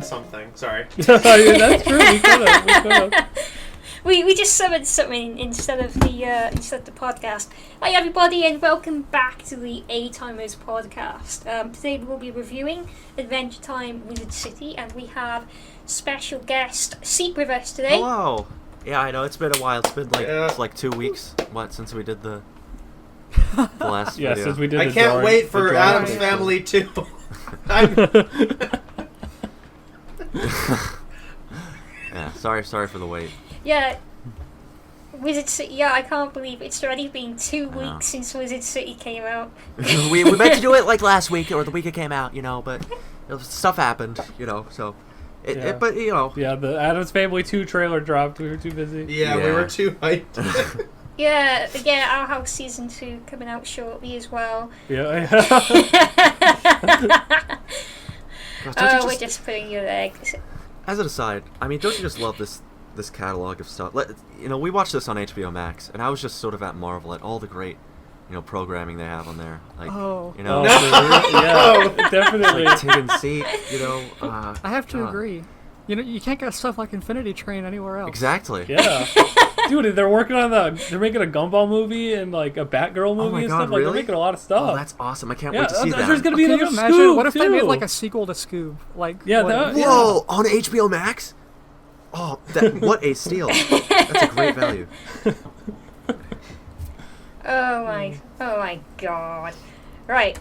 something. Sorry. That's true. We could have. We just summoned something instead of the podcast. Hi everybody and welcome back to the A-Timers podcast. Today we will be reviewing Adventure Time Wizard City, and we have special guest Seep with us today. Hello. Yeah, I know it's been a while. It's been like 2 weeks. Since we did the last video. Since we did. I can't wait for Adam's Family 2. Yeah, sorry for the wait. Yeah, Wizard City. Yeah, I can't believe it's already been 2 weeks since Wizard City came out. we meant to do it like last week or the week it came out, but stuff happened, so. But Yeah, the Addams Family 2 trailer dropped. We were too busy. Yeah, we were too hyped. Yeah, Our House Season 2 coming out shortly as well. Yeah. We're just putting your legs. As an aside, don't you just love this catalog of stuff? We watched this on HBO Max, and I was just sort of at marvel at all the great, programming they have on there. Yeah, definitely. Like Tig and Seat, I have to agree. You can't get stuff like Infinity Train anywhere else. Exactly. Yeah. Dude, they're working on they're making a Gumball movie and like a Batgirl movie and stuff. Really? They're making a lot of stuff. Oh, that's awesome. I can't wait to see that. There's gonna be Can another you imagine? Scoob, what if too? they made like a sequel to Scoob? Whoa, on HBO Max? Oh, what a steal. That's a great value. Oh my god. Right.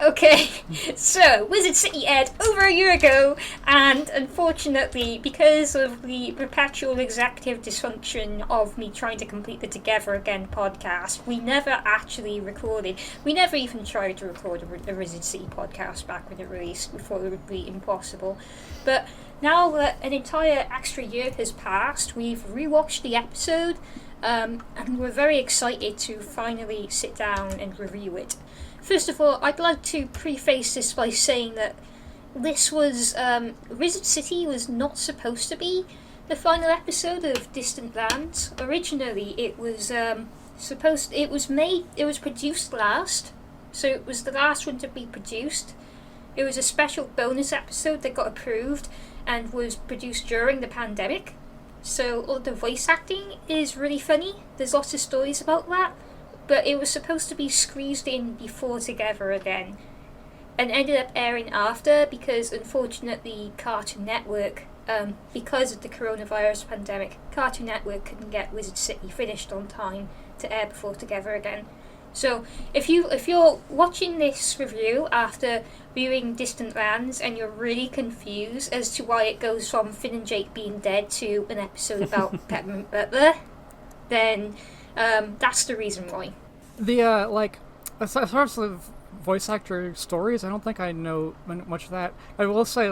Okay, so Wizard City aired over a year ago, and unfortunately, because of the perpetual executive dysfunction of me trying to complete the Together Again podcast, we never actually recorded. We never even tried to record a Wizard City podcast back when it released, before it would be impossible. But now that an entire extra year has passed, we've rewatched the episode, and we're very excited to finally sit down and review it. First of all, I'd like to preface this by saying that this was, Wizard City was not supposed to be the final episode of Distant Lands. Originally, it was produced last, so it was the last one to be produced. It was a special bonus episode that got approved and was produced during the pandemic. So all the voice acting is really funny. There's lots of stories about that. But it was supposed to be squeezed in before Together Again, and ended up airing after because, unfortunately, Cartoon Network, because of the coronavirus pandemic, Cartoon Network couldn't get Wizard City finished on time to air before Together Again. So, if you're watching this review after viewing Distant Lands and you're really confused as to why it goes from Finn and Jake being dead to an episode about Peppermint Butler, then that's the reason why. As far as the voice actor stories, I don't think I know much of that. I will say,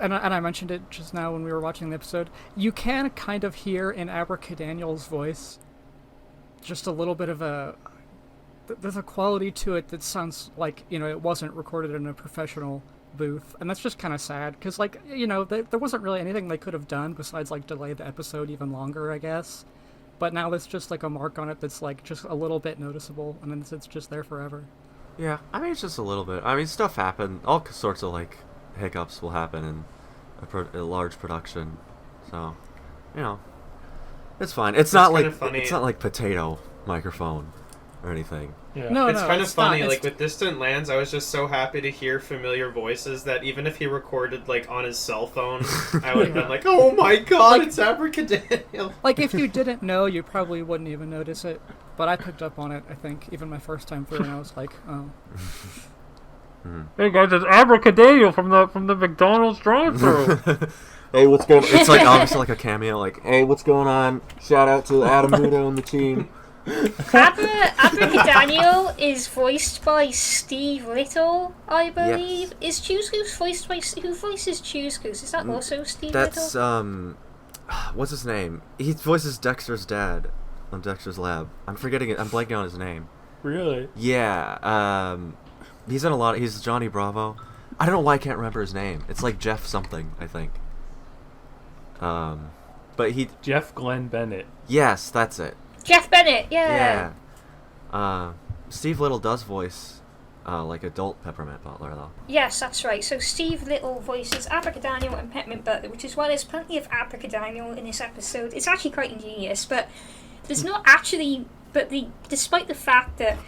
and I mentioned it just now when we were watching the episode, you can kind of hear in Abracadaniel's voice just a little bit of there's a quality to it that sounds like, it wasn't recorded in a professional booth, and that's just kind of sad, because, there wasn't really anything they could have done besides, delay the episode even longer, I guess. But now there's just, a mark on it that's, just a little bit noticeable, and then it's just there forever. Yeah, it's just a little bit. Stuff happened. All sorts of, hiccups will happen in a large production. So, it's fine. It's not like potato microphone or anything. Yeah. No, it's kind of funny. With Distant Lands, I was just so happy to hear familiar voices that even if he recorded on his cell phone, I would have been like, "Oh my god, it's Abracadaniel!" If you didn't know, you probably wouldn't even notice it. But I picked up on it. I think even my first time through, and I was like, "Oh." Hey guys, it's Abracadaniel from the McDonald's drive-thru. Hey, what's going on? It's obviously a cameo. Hey, what's going on? Shout out to Adam Mudo and the team. Abracadaniel is voiced by Steve Little, I believe. Yes. Is Choose Goose voiced by... Who voices Choose Goose? Is that also Steve Little? That's, what's his name? He voices Dexter's dad on Dexter's Lab. I'm forgetting it. I'm blanking on his name. Really? Yeah, he's in a lot... He's Johnny Bravo. I don't know why I can't remember his name. It's Jeff something, I think. But he... Jeff Glenn Bennett. Yes, that's it. Jeff Bennett, yeah. Yeah. Steve Little does voice like adult Peppermint Butler though. Yes, that's right. So Steve Little voices Abracadaniel and Peppermint Butler, which is why there's plenty of Abracadaniel in this episode. It's actually quite ingenious, but there's not actually. But despite the fact that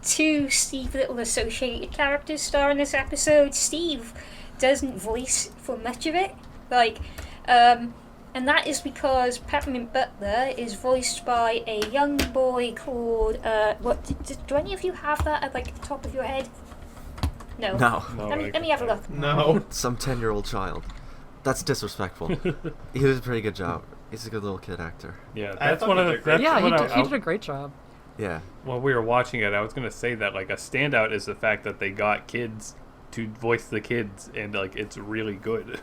two Steve Little associated characters star in this episode, Steve doesn't voice for much of it. And that is because Peppermint Butler is voiced by a young boy called do any of you have that at like the top of your head? No. Let me have a look. No. Some 10-year-old child. That's disrespectful. He did a pretty good job. He's a good little kid actor. Yeah, that's one of the. He did a great job. Yeah. While we were watching it, I was gonna say that like a standout is the fact that they got kids to voice the kids, and like it's really good.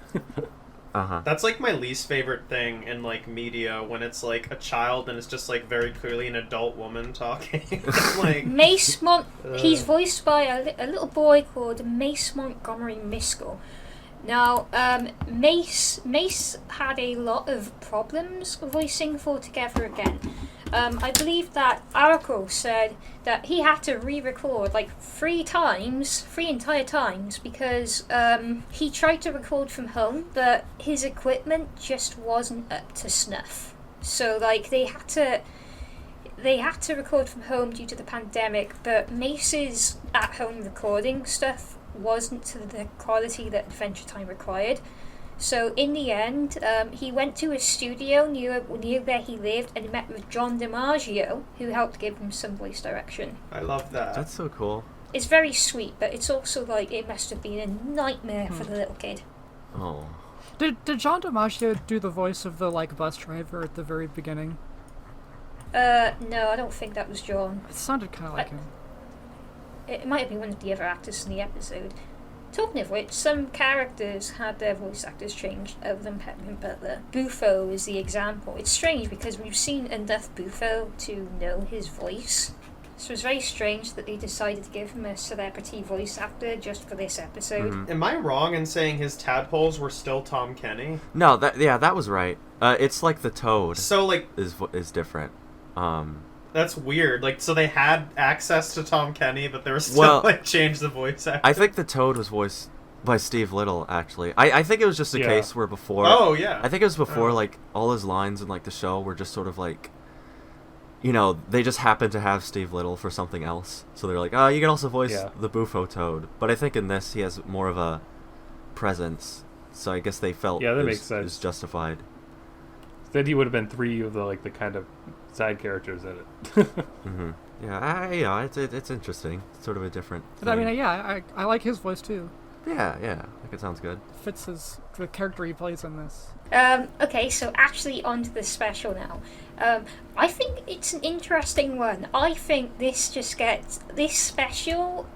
That's like my least favorite thing in like media, when it's like a child and it's just like very clearly an adult woman talking. Like he's voiced by a little boy called Mace Montgomery Miskell. Now, Mace had a lot of problems voicing for Together Again. I believe that Aracle said that he had to re-record like 3 entire times, because he tried to record from home, but his equipment just wasn't up to snuff. So like they had to record from home due to the pandemic, but Mace's at-home recording stuff wasn't to the quality that Adventure Time required. So in the end, he went to a studio near where he lived and met with John DiMaggio, who helped give him some voice direction. I love that. That's so cool. It's very sweet, but it's also like it must have been a nightmare for the little kid. Oh. Did John DiMaggio do the voice of the like bus driver at the very beginning? No, I don't think that was John. It sounded kind of like him. It might have been one of the other actors in the episode. Talking of which, some characters had their voice actors changed other than Peppermint Butler. Bufo is the example. It's strange because we've seen enough Bufo to know his voice. So it's very strange that they decided to give him a celebrity voice actor just for this episode. Mm-hmm. Am I wrong in saying his tadpoles were still Tom Kenny? No, that was right. It's like the toad. So like is different. That's weird. Like, so they had access to Tom Kenny, but they were still change the voice actor. I think the toad was voiced by Steve Little, actually. I think it was just a case where before. Oh yeah. I think it was before like all his lines in like the show were just sort of like, you know, they just happened to have Steve Little for something else, so they're like, oh, you can also voice the Bufo toad. But I think in this he has more of a presence, so I guess they felt that makes sense. It was justified. Then he would have been 3 of the kind of side characters in it. Mm-hmm. Yeah, it's interesting. It's sort of a different thing. I mean, I like his voice too. Yeah, I think it sounds good. Fits the character he plays in this. Okay, so actually onto the special now. I think it's an interesting one. I think this special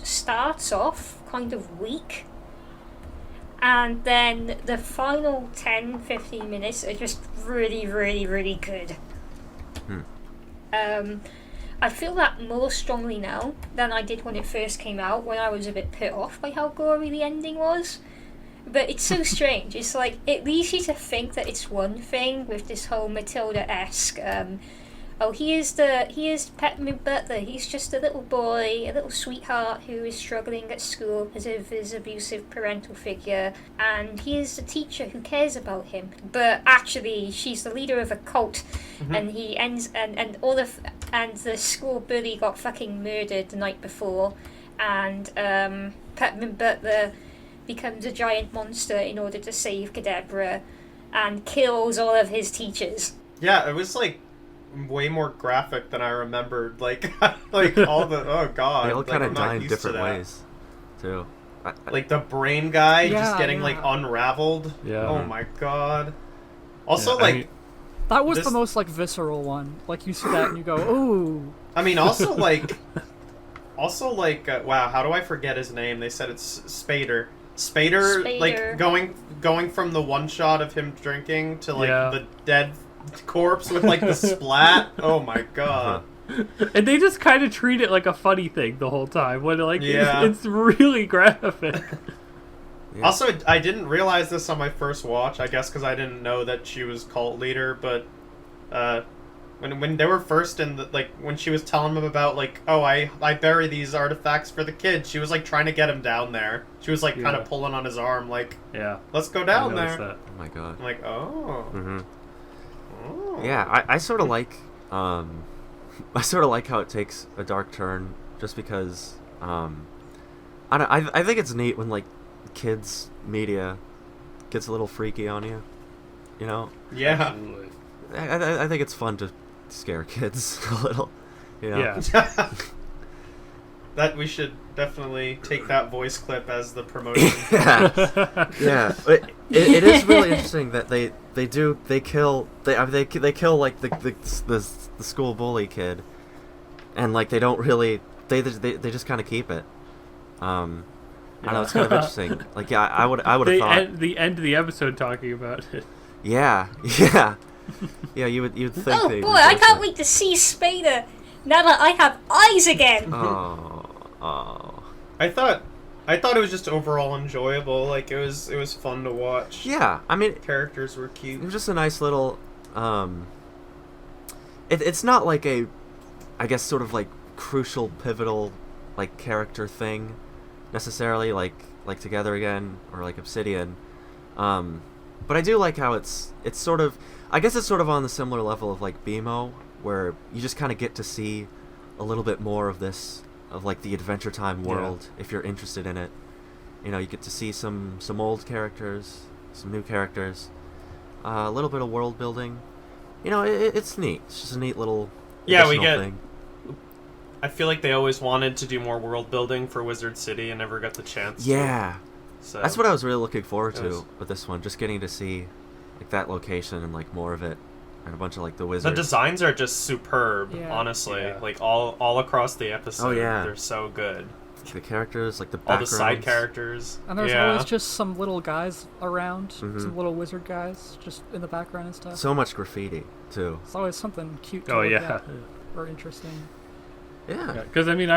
starts off kind of weak, and then the final 10-15 minutes are just really, really, really good. I feel that more strongly now than I did when it first came out, when I was a bit put off by how gory the ending was. But it's so strange. It's like, it leads you to think that it's one thing with this whole Matilda-esque, he is Peppermint Butler, he's just a little boy, a little sweetheart who is struggling at school because of his abusive parental figure, and he is the teacher who cares about him. But actually, she's the leader of a cult, and he ends, and the school bully got fucking murdered the night before, and Peppermint Butler becomes a giant monster in order to save Kadabra, and kills all of his teachers. Yeah, it was like way more graphic than I remembered. Like all the oh god, they all kind of die in different to ways, too. Like the brain guy just getting like yeah. unraveled. Yeah. Oh my god. Also, that was the most like visceral one. Like you see that and you go, ooh. I mean, also wow, how do I forget his name? They said it's Spader. Spader, like going from the one shot of him drinking to like the dead corpse with like the splat. Oh my god. And they just kind of treat it like a funny thing the whole time, when like it's really graphic. Yeah. Also, I didn't realize this on my first watch, I guess because I didn't know that she was cult leader, but When they were first in the, like, when she was telling him about, like, oh, I bury these artifacts for the kids, she was, like, trying to get him down there. She was, like, kind of pulling on his arm, like, let's go down there. That. Oh my god. I'm like, oh. Mm-hmm. Oh. Yeah, I sort of like, I sort of like how it takes a dark turn, just because, I think it's neat when, like, kids media gets a little freaky on you, you know? Yeah. Absolutely. I think it's fun to scare kids a little, you know? Yeah. That we should definitely take that voice clip as the promotion. Yeah. It is really interesting that they kill like the school bully kid, and like they don't really they just kind of keep it. I know, it's kind of interesting. Like, yeah, I would have thought the end of the episode talking about it. Yeah. You'd think. Oh boy, I can't wait to see Spader now that I have eyes again. Oh. I thought it was just overall enjoyable. Like, it was fun to watch. Yeah, I mean, characters were cute. It was just a nice little. It's not like a, I guess, sort of like crucial, pivotal, like character thing, necessarily, like Together Again or like Obsidian. But I do like how it's sort of, I guess it's sort of on the similar level of like BMO, where you just kind of get to see a little bit more of this, of like the Adventure Time world, if you're interested in it. You know, you get to see some old characters, some new characters, a little bit of world building. You know, it's neat. It's just a neat little thing. I feel like they always wanted to do more world building for Wizard City and never got the chance. Yeah. So that's what I was really looking forward to with this one, just getting to see like that location and like more of it, and a bunch of like the wizards. The designs are just superb, honestly. Yeah. Like all across the episode. Oh yeah, they're so good. The characters, like the all the side characters, and there's always just some little guys around, some little wizard guys just in the background and stuff. So much graffiti too. It's always something cute to look at or interesting. Yeah, because I mean,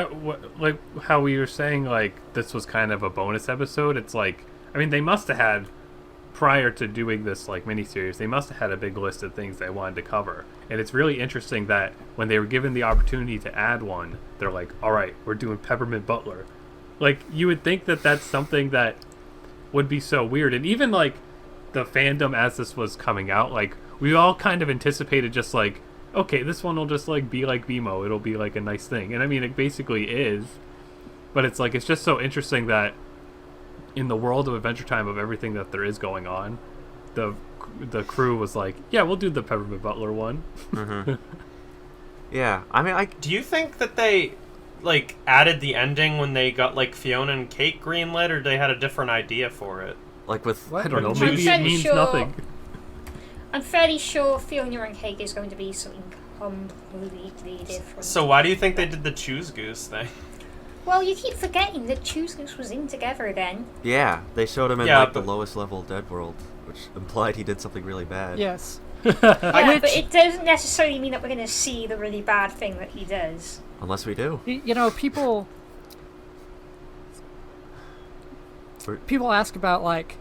like how we were saying, like this was kind of a bonus episode. It's like, I mean, they must have had, prior to doing this like miniseries, they must have had a big list of things they wanted to cover. And it's really interesting that when they were given the opportunity to add one, they're like, all right, we're doing Peppermint Butler. Like, you would think that that's something that would be so weird. And even like the fandom as this was coming out, like we all kind of anticipated just like, okay, this one will just like be like BMO. It'll be like a nice thing. And I mean, it basically is. But it's like, it's just so interesting that in the world of Adventure Time, of everything that there is going on, the crew was like, yeah, we'll do the Peppermint Butler one. Mm-hmm. Yeah, I mean, do you think that they like added the ending when they got like Fionna and Cake greenlit, or they had a different idea for it? Like with I don't know, maybe it means nothing. I'm fairly sure Fionna and Cake is going to be something completely different. So why do you think they did the Choose Goose thing? Well, you keep forgetting that Choose Goose was in Together Again. Yeah, they showed him in like the lowest level Dead World, which implied he did something really bad. Yes. But it doesn't necessarily mean that we're going to see the really bad thing that he does. Unless we do. You know, people ask about like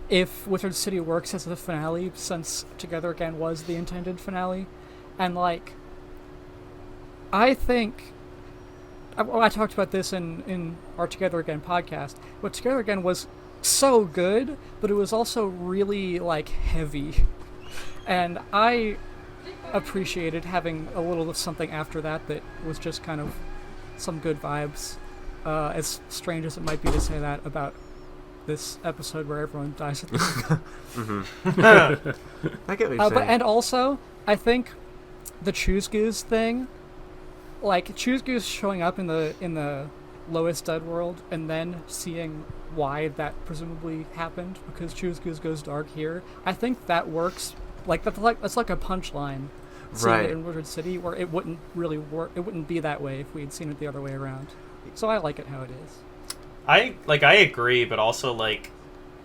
if Wizard City works as the finale, since Together Again was the intended finale, and like I think I talked about this in our Together Again podcast, but Together Again was so good, but it was also really like heavy, and I appreciated having a little of something after that was just kind of some good vibes. As strange as it might be to say that about this episode where everyone dies at the mm-hmm. I get what you're saying. And also, I think the Choose Goose thing, like Choose Goose showing up in the lowest Dead World and then seeing why that presumably happened because Choose Goose goes dark here, I think that works. Like that's like a punchline. Seeing it in Wizard City, where it wouldn't really work. It wouldn't be that way if we had seen it the other way around. So I like it how it is. I agree, but also like,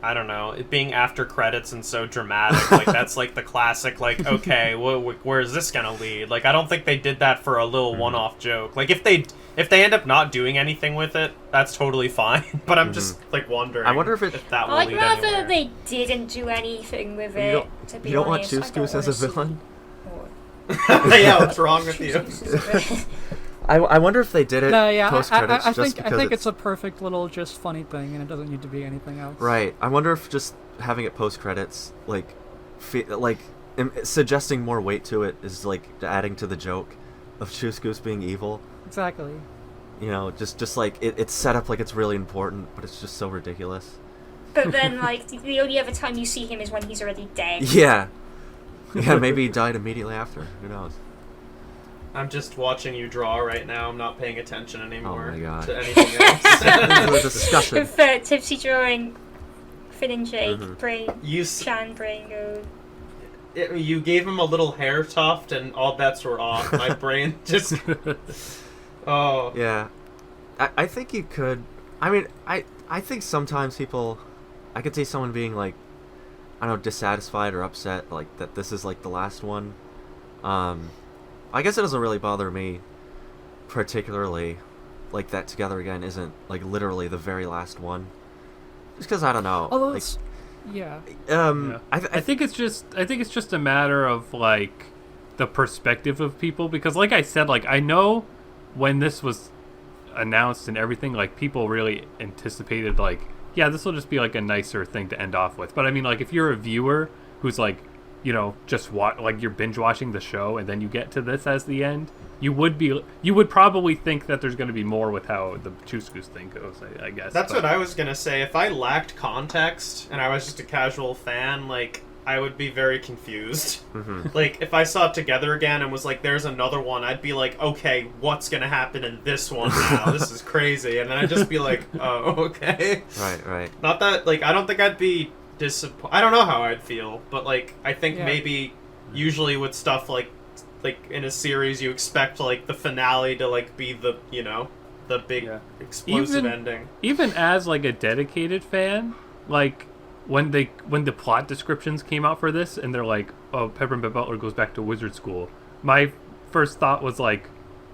I don't know, it being after credits and so dramatic, like that's like the classic, like, okay, where is this gonna lead? Like, I don't think they did that for a little one-off joke. Like, if they end up not doing anything with it, that's totally fine. But I'm just like wondering. I wonder if that will lead I'd rather anywhere. they didn't do anything with it. To be you don't want honest. Choose Goose as a villain? Yeah, what's wrong with you? I wonder if they did it post credits I think it's a perfect little just funny thing, and it doesn't need to be anything else. Right. I wonder if just having it post credits, like suggesting more weight to it is like adding to the joke of Choose Goose being evil. Exactly. You know, just like it's set up like it's really important, but it's just so ridiculous. But then, like, the only other time you see him is when he's already dead. Yeah. Yeah, maybe he died immediately after. Who knows? I'm just watching you draw right now. I'm not paying attention anymore to anything else. This is a discussion. With Tipsy drawing Finn and Jake, Chan brain go. You gave him a little hair tuft, and all bets were off. My brain just. Oh. Yeah, I think you could. I mean, I think sometimes people, I could see someone being like, I don't know, dissatisfied or upset, like that this is like the last one. I guess it doesn't really bother me particularly, like that Together Again isn't like literally the very last one. Just because I don't know. Although like, yeah. I think it's just a matter of like the perspective of people, because like I said, like I know when this was announced and everything, like people really anticipated like, yeah, this will just be like a nicer thing to end off with. But I mean, like if you're a viewer who's like, you know, just like you're binge watching the show and then you get to this as the end, you would probably think that there's going to be more with how the Choose Goose thing goes, I guess. That's what I was going to say. If I lacked context and I was just a casual fan, like, I would be very confused. Mm-hmm. Like, if I saw it Together Again and was like, there's another one, I'd be like, okay, what's going to happen in this one now? This is crazy. And then I'd just be like, oh, okay. Right. Not that, like, I don't think I'd be disappointed. I don't know how I'd feel, but, like, I think maybe usually with stuff like in a series, you expect, like, the finale to, like, be the, you know, the big explosive ending. Even as, like, a dedicated fan, like, when the plot descriptions came out for this, and they're like, oh, Peppermint Butler goes back to wizard school, my first thought was like,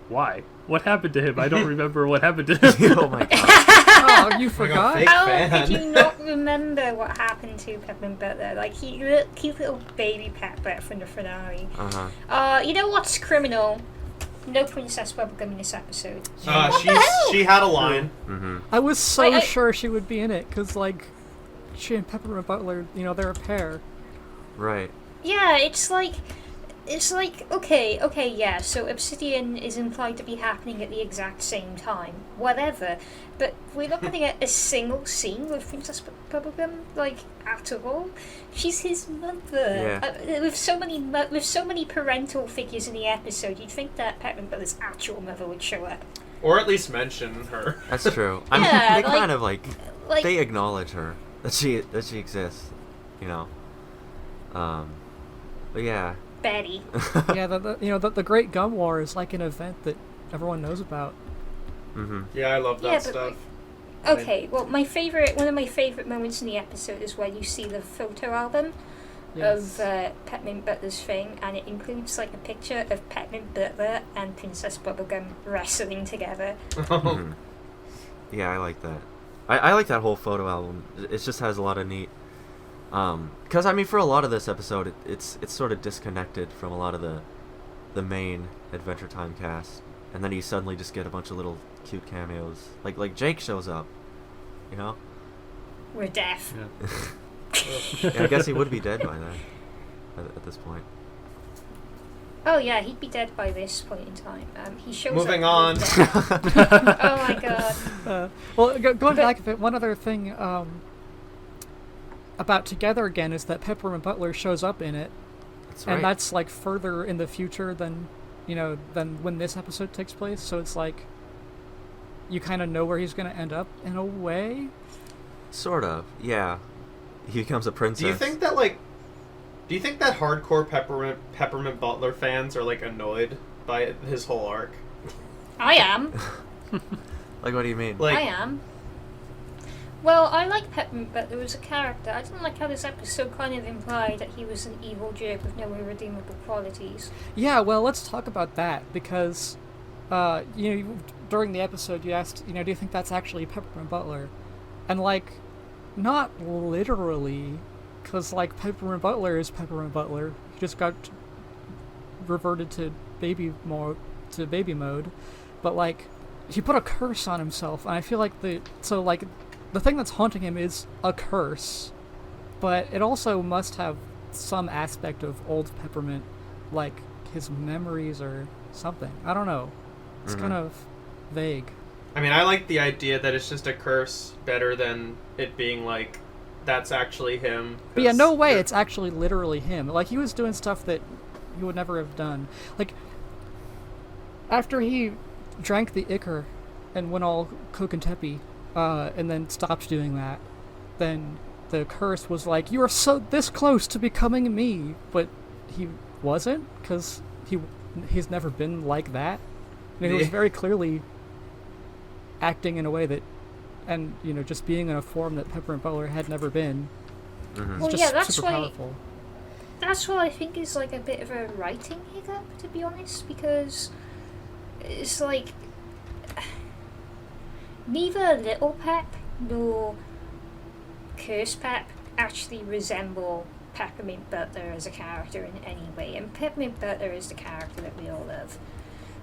why? What happened to him? I don't remember what happened to him. Oh my god. Oh, you forgot? How did you not remember what happened to Peppermint Butler? Like, cute little baby Pepper from the finale. You know what's criminal? No Princess Bubblegum in this episode. She had a line. Mm-hmm. I was so sure she would be in it, because, like, she and Peppermint Butler, you know, they're a pair. Right. Yeah, it's like, okay, yeah, so Obsidian is implied to be happening at the exact same time, whatever, but we're not going to get a single scene with Princess Bubblegum, like, at all. She's his mother. Yeah. With so many parental figures in the episode, you'd think that Peppermint Butler's actual mother would show up. Or at least mention her. That's true. I mean, they kind of, like, they acknowledge her, that she exists, you know. But yeah. Betty. Yeah, the Great Gum War is like an event that everyone knows about. Mm-hmm. Yeah, I love that stuff. Okay, well, one of my favorite moments in the episode is when you see the photo album of Peppermint Butler's thing, and it includes like a picture of Peppermint Butler and Princess Bubblegum wrestling together. Mm-hmm. Yeah, I like that. I like that whole photo album. It just has a lot of neat. Because I mean, for a lot of this episode, it's sort of disconnected from a lot of the main Adventure Time cast, and then you suddenly just get a bunch of little cute cameos. Like Jake shows up, you know. We're deaf. Yeah. I guess he would be dead by then. At this point. Oh yeah, he'd be dead by this point in time. He shows Moving up. on. Oh my god. Well, going back a bit, one other thing about Together Again is that Peppermint Butler shows up in it. That's right. And that's like further in the future than when this episode takes place. So it's like you kind of know where he's going to end up in a way. Sort of, yeah. He becomes a princess. Do you think that hardcore Peppermint Butler fans are like annoyed by his whole arc? I am. Like, what do you mean? I am. Well, I like Peppermint Butler as a character. I didn't like how this episode kind of implied that he was an evil jerk with no irredeemable qualities. Yeah, well, let's talk about that, because, during the episode you asked, do you think that's actually Peppermint Butler? And, like, not literally, because, like, Peppermint Butler is Peppermint Butler. He just got reverted to baby mode, but like he put a curse on himself, and I feel like the thing that's haunting him is a curse, but it also must have some aspect of old Peppermint, like his memories or something. I don't know. It's kind of vague. I mean, I like the idea that it's just a curse better than it being like that's actually him. But yeah, no way it's actually literally him. Like, he was doing stuff that he would never have done. Like, after he drank the ichor and went all coke and teppy, and then stopped doing that, then the curse was like, you are so this close to becoming me, but he wasn't, because he's never been like that. And he was very clearly acting in a way that, and just being in a form that Peppermint Butler had never been. Well, yeah, that's super why. Powerful. That's what I think is like a bit of a writing hiccup, to be honest, because it's like neither Little Pep nor Curse Pep actually resemble Peppermint Butler as a character in any way, and Peppermint Butler is the character that we all love.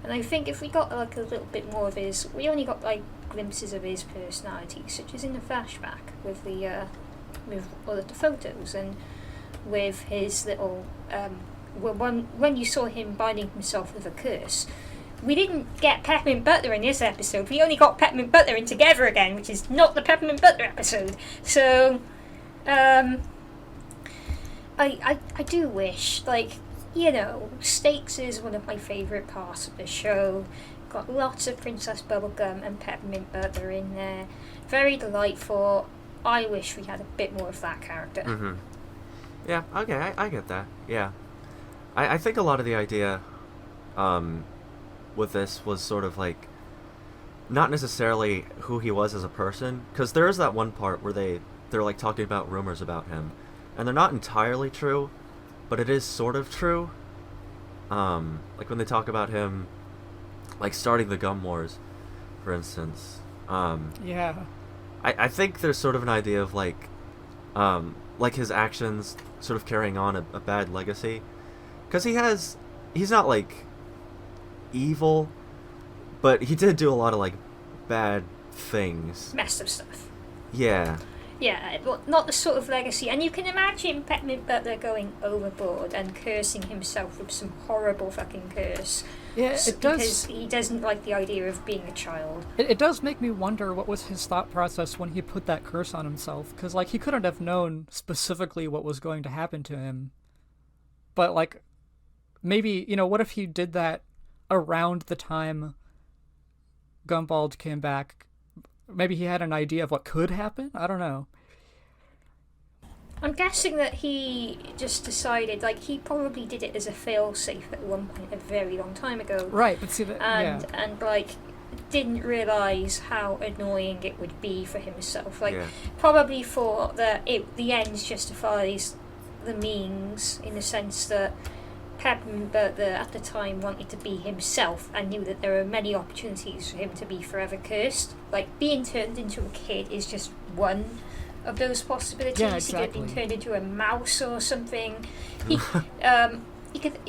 And I think if we got like a little bit more of his, we only got like glimpses of his personality, such as in the flashback with the all of the photos and with his little when you saw him binding himself with a curse. We didn't get Peppermint Butler in this episode. We only got Peppermint Butler in Together Again, which is not the Peppermint Butler episode. So, I do wish, like, Stakes is one of my favourite parts of the show. Got lots of Princess Bubblegum and Peppermint Butler in there. Very delightful. I wish we had a bit more of that character. Mm-hmm. Yeah, okay, I get that. Yeah. I think a lot of the idea with this was sort of like not necessarily who he was as a person, because there is that one part where they're like talking about rumors about him, and they're not entirely true, but it is sort of true. Like when they talk about him like starting the Gum Wars, for instance. Yeah. I think there's sort of an idea of like his actions sort of carrying on a bad legacy, because he's not like evil, but he did do a lot of like bad things, messed up stuff. Yeah, but not the sort of legacy. And you can imagine Peppermint Butler going overboard and cursing himself with some horrible fucking curse. Yeah, it does. Because he doesn't like the idea of being a child. It does make me wonder what was his thought process when he put that curse on himself. Because, like, he couldn't have known specifically what was going to happen to him. But, like, maybe, what if he did that around the time Gumball came back? Maybe he had an idea of what could happen? I don't know. I'm guessing that he just decided, like, he probably did it as a fail-safe at one point a very long time ago. Right, but see that, and like, didn't realise how annoying it would be for himself. Like, probably thought that the ends justifies the means, in the sense that Peppermint Butler at the time wanted to be himself and knew that there were many opportunities for him to be forever cursed. Like, being turned into a kid is just one of those possibilities. Yeah, exactly. He could have been turned into a mouse or something. He could have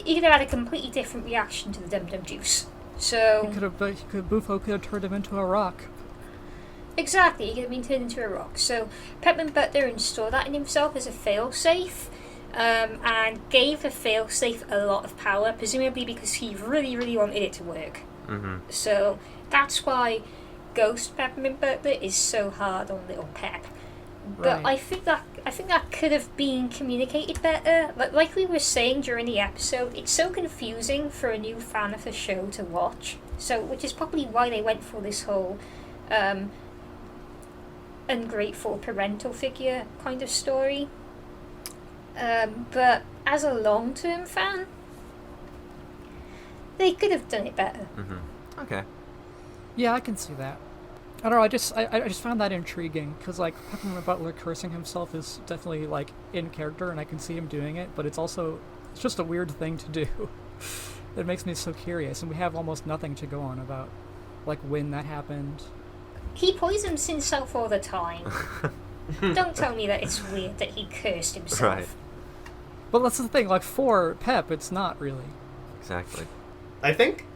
had a completely different reaction to the Dum Dum Juice. So Bufo could have turned him into a rock. Exactly, he could have been turned into a rock. So Peppermint Butler installed that in himself as a fail-safe, and gave the fail-safe a lot of power, presumably because he really, really wanted it to work. Mm-hmm. So that's why Ghost Peppermint Butler is so hard on Little Pep. But I think that could have been communicated better. Like we were saying during the episode, it's so confusing for a new fan of the show to watch. So, which is probably why they went for this whole ungrateful parental figure kind of story. But as a long-term fan, they could have done it better. Mm-hmm. Okay. Yeah, I can see that. I don't know, I just found that intriguing, because, like, Peppermint Butler cursing himself is definitely, like, in character, and I can see him doing it, but it's just a weird thing to do. It makes me so curious, and we have almost nothing to go on about, like, when that happened. He poisons himself all the time. Don't tell me that it's weird that he cursed himself. Right. But that's the thing, like, for Pep, it's not really. exactly. I think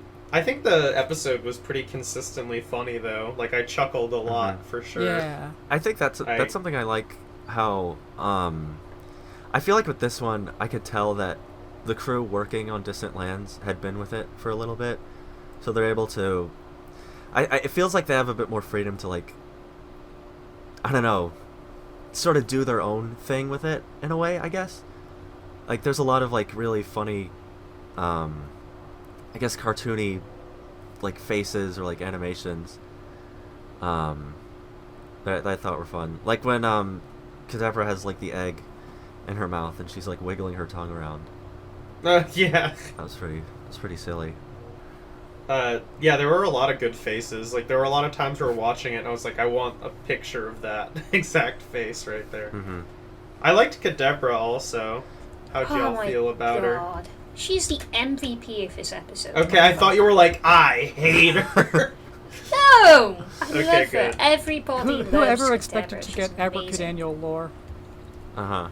the episode was pretty consistently funny though. Like I chuckled a lot for sure. Yeah. I think that's something I like. How I feel like with this one, I could tell that the crew working on Distant Lands had been with it for a little bit, so they're able to. It feels like they have a bit more freedom to, like, I don't know, sort of do their own thing with it in a way, I guess. Like, there's a lot of, like, really funny, I guess, cartoony, like, faces or, like, animations that I thought were fun. Like when Kadabra has, like, the egg in her mouth and she's, like, wiggling her tongue around. Yeah. That was pretty silly. Yeah, there were a lot of good faces. Like, there were a lot of times we were watching it and I was like, I want a picture of that exact face right there. Mm-hmm. I liked Kadabra also. How'd y'all feel about her? She's the MVP of this episode. Okay, I thought you were like, I hate her. No! I Okay, love good. her. Everybody loves Whoever expected Kadabra. to She's get amazing. Abracadaniel lore? Uh-huh.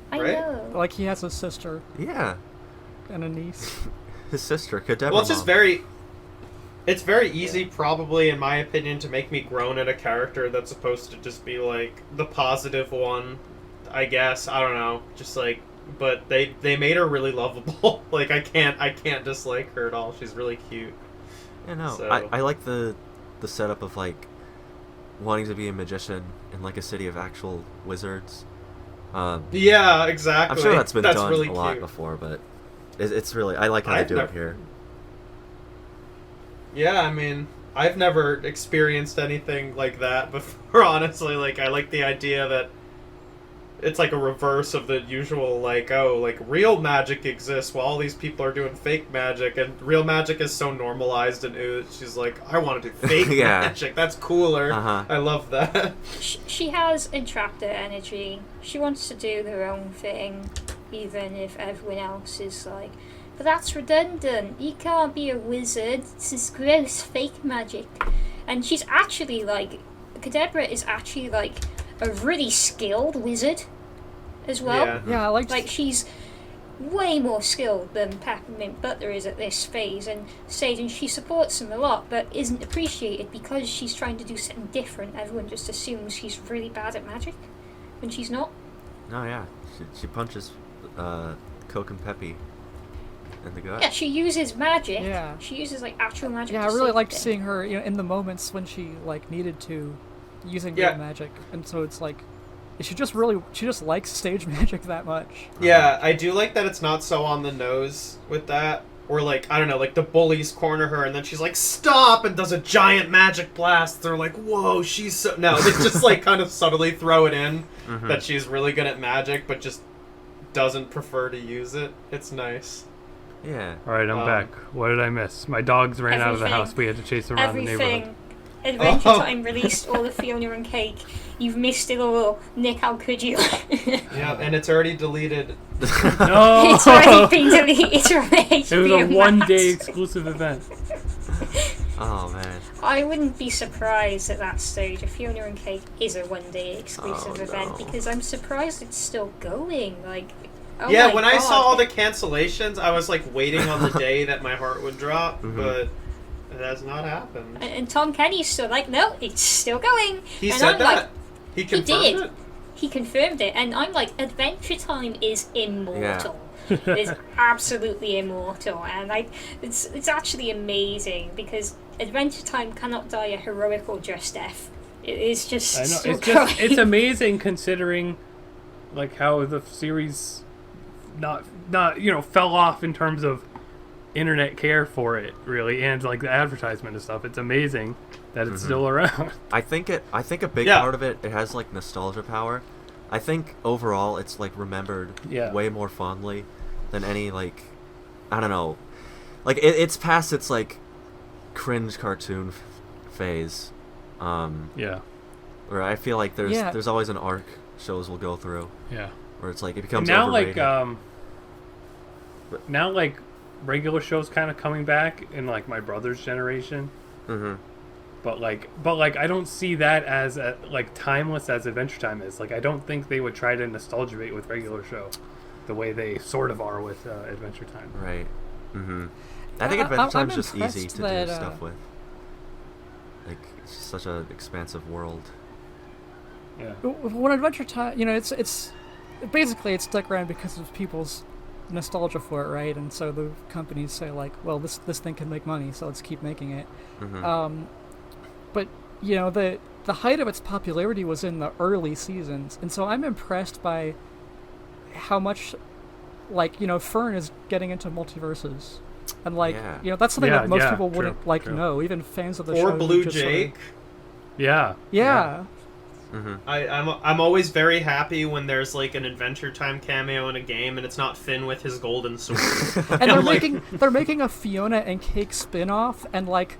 I Right? know. Like, he has a sister Yeah. and a niece. His sister, Kadabra. Well, it's just it's very easy, probably, in my opinion, to make me groan at a character that's supposed to just be, like, the positive one, I guess. I don't know. Just, like, but they made her really lovable. Like, I can't dislike her at all. She's really cute. Yeah, no. So. I like the setup of, like, wanting to be a magician in, like, a city of actual wizards. Yeah, exactly. I'm sure that's been done really a lot cute. before, but it's really... I like how they do it here. Yeah, I mean, I've never experienced anything like that before, honestly. Like, I like the idea that it's like a reverse of the usual, like, oh, like, real magic exists while all these people are doing fake magic, and real magic is so normalized, and she's like, I want to do fake magic. That's cooler. Uh-huh. I love that. She has entraptor energy. She wants to do her own thing, even if everyone else is like, but that's redundant. You can't be a wizard. This is gross fake magic. And she's actually like, Kadabra is actually like a really skilled wizard as well. Yeah, I like she's way more skilled than Peppermint Butler is at this phase and stage, and she supports him a lot, but isn't appreciated because she's trying to do something different. Everyone just assumes she's really bad at magic when she's not. Oh, yeah. She punches Coke and Peppy in the gut. Yeah, she uses magic. Yeah. She uses like actual magic. Yeah, to I really save liked things. seeing her, in the moments when she like needed to, using real magic, and so it's like, she just likes stage magic that much. Yeah, I do like that it's not so on the nose with that. Or, like, I don't know, like, the bullies corner her, and then she's like, stop, and does a giant magic blast. They're like, whoa, she's so... No, they just, like, kind of subtly throw it in that she's really good at magic, but just doesn't prefer to use it. It's nice. Yeah. Alright, I'm back. What did I miss? My dogs ran out of the house. We had to chase them around the neighborhood. Adventure Time released all of Fionna and Cake. You've missed it all. Nick, how could you? Yeah, and it's already deleted. No! It's already been deleted from HBO It was a Max. one-day exclusive event. Oh, man. I wouldn't be surprised at that stage if Fionna and Cake is a one-day exclusive event, because I'm surprised it's still going. Like, oh yeah, my when God. I saw all the cancellations, I was, like, waiting on the day that my heart would drop, but it has not happened. And Tom Kenny's still like, no, it's still going. He and said I'm that? Like, he confirmed did. it? He confirmed it, and I'm like, Adventure Time is immortal. It's absolutely immortal, and it's actually amazing because Adventure Time cannot die a heroic or just death. It is just I know. still It's amazing considering, like, how the series not fell off in terms of internet care for it, really, and like the advertisement and stuff. It's amazing that it's still around. I think a big part of it has like nostalgia power. I think overall it's like remembered way more fondly than any, like, I don't know, like it's past its like cringe cartoon phase. Where I feel like there's always an arc shows will go through. Yeah. Where it's like it becomes now overrated. Now like regular shows kind of coming back in like my brother's generation. But like I don't see that as like timeless as Adventure Time is. Like I don't think they would try to nostalgia bait with regular show the way they sort of are with Adventure Time. Right. Mm-hmm. I think Adventure Time's just easy to that, do stuff with. Like, it's just such an expansive world. Yeah. When Adventure Time, it's basically it's stuck around because of people's nostalgia for it, right? And so the companies say like, well, this thing can make money, so let's keep making it. Mm-hmm. But the height of its popularity was in the early seasons, and so I'm impressed by how much, like, Fern is getting into multiverses, and like, that's something that most people wouldn't know, even fans of the show. Or Blue Jake. Yeah. Mm-hmm. I'm always very happy when there's like an Adventure Time cameo in a game and it's not Finn with his golden sword. And they're making a Fionna and Cake spin-off, and like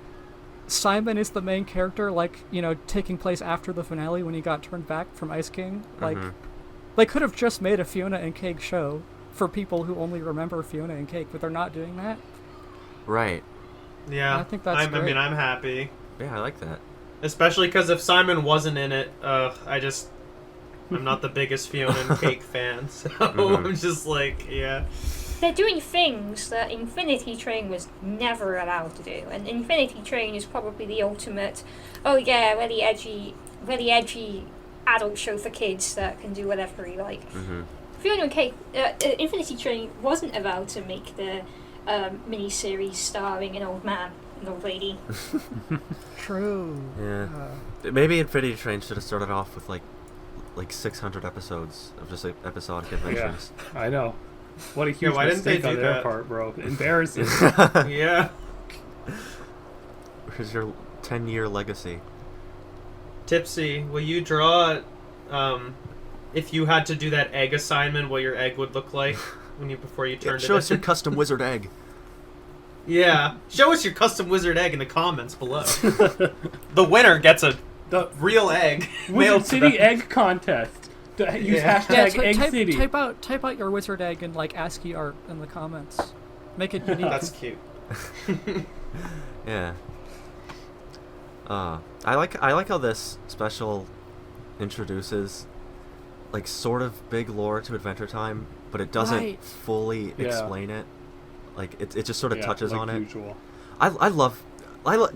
Simon is the main character, like, taking place after the finale when he got turned back from Ice King. Like, they could have just made a Fionna and Cake show for people who only remember Fionna and Cake, but they're not doing that. Right. Yeah. And I think that's great. I mean, I'm happy. Yeah, I like that. Especially because if Simon wasn't in it, I'm not the biggest Fionna and Cake fan, so I'm just like, yeah. They're doing things that Infinity Train was never allowed to do, and Infinity Train is probably the ultimate, really edgy adult show for kids that can do whatever you like. Fionna and Cake, Infinity Train wasn't allowed to make the mini-series starring an old man. An old lady. True. Yeah. Maybe Infinity Train should have started off with like 600 episodes of just like episodic adventures. Yeah, I know. What a huge mistake on their part, bro. Embarrassing. Yeah. Where's your 10-year legacy? Tipsy, will you draw if you had to do that egg assignment, what your egg would look like before you turned it in? Show us your custom wizard egg. Yeah. Show us your custom wizard egg in the comments below. The winner gets the real egg. Wizard City egg contest. Use hashtag egg city. Type out your wizard egg in like ASCII art in the comments. Make it unique. That's cute. Yeah. I like how this special introduces like sort of big lore to Adventure Time, but it doesn't fully explain it. Like it just sort of touches on it. Usual. I love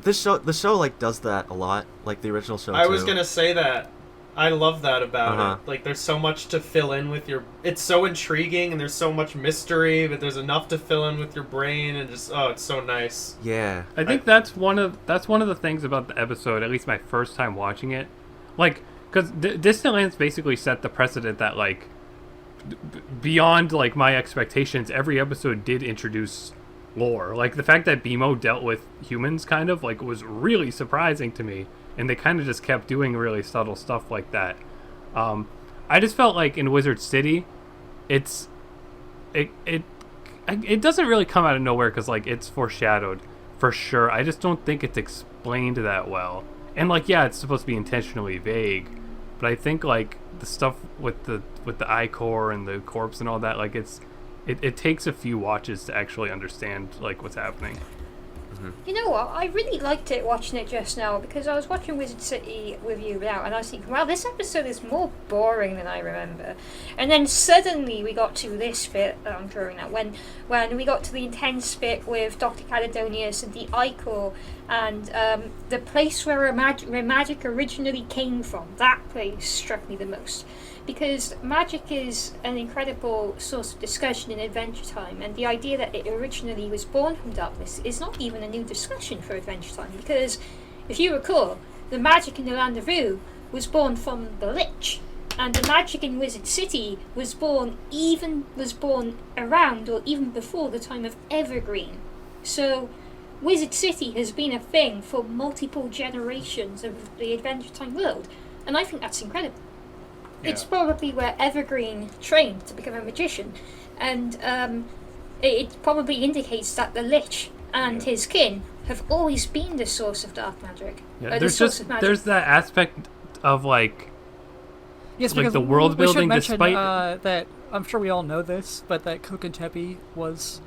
this show. The show like does that a lot, like the original show. I was gonna say that. I love that about it. Like there's so much to fill in with your. It's so intriguing and there's so much mystery, but there's enough to fill in with your brain and just it's so nice. Yeah, I think that's one of the things about the episode. At least my first time watching it, like because Distant Lands basically set the precedent that like. Beyond like my expectations, every episode did introduce lore. Like the fact that BMO dealt with humans kind of like was really surprising to me, and they kind of just kept doing really subtle stuff like that. I just felt like in Wizard City, it doesn't really come out of nowhere because like it's foreshadowed for sure. I just don't think it's explained that well, and like it's supposed to be intentionally vague, but I think like the stuff with the I-Core and the corpse and all that, like it takes a few watches to actually understand like what's happening. You know what? I really liked it watching it just now because I was watching Wizard City with you now and I was thinking, wow, this episode is more boring than I remember. And then suddenly we got to this bit that I'm drawing now, when we got to the intense bit with Dr. Caledonius and the I-Core and the place where magic originally came from. That place struck me the most. Because magic is an incredible source of discussion in Adventure Time, and the idea that it originally was born from darkness is not even a new discussion for Adventure Time, because if you recall, the magic in the Land of Rue was born from the Lich, and the magic in Wizard City was born around or even before the time of Evergreen. So Wizard City has been a thing for multiple generations of the Adventure Time world, and I think that's incredible. Yeah. It's probably where Evergreen trained to become a magician, and it probably indicates that the Lich and his kin have always been the source of dark magic. Yeah, there's that aspect of like, because the world building. Mention, despite that, I'm sure we all know this, but that Kokentepe was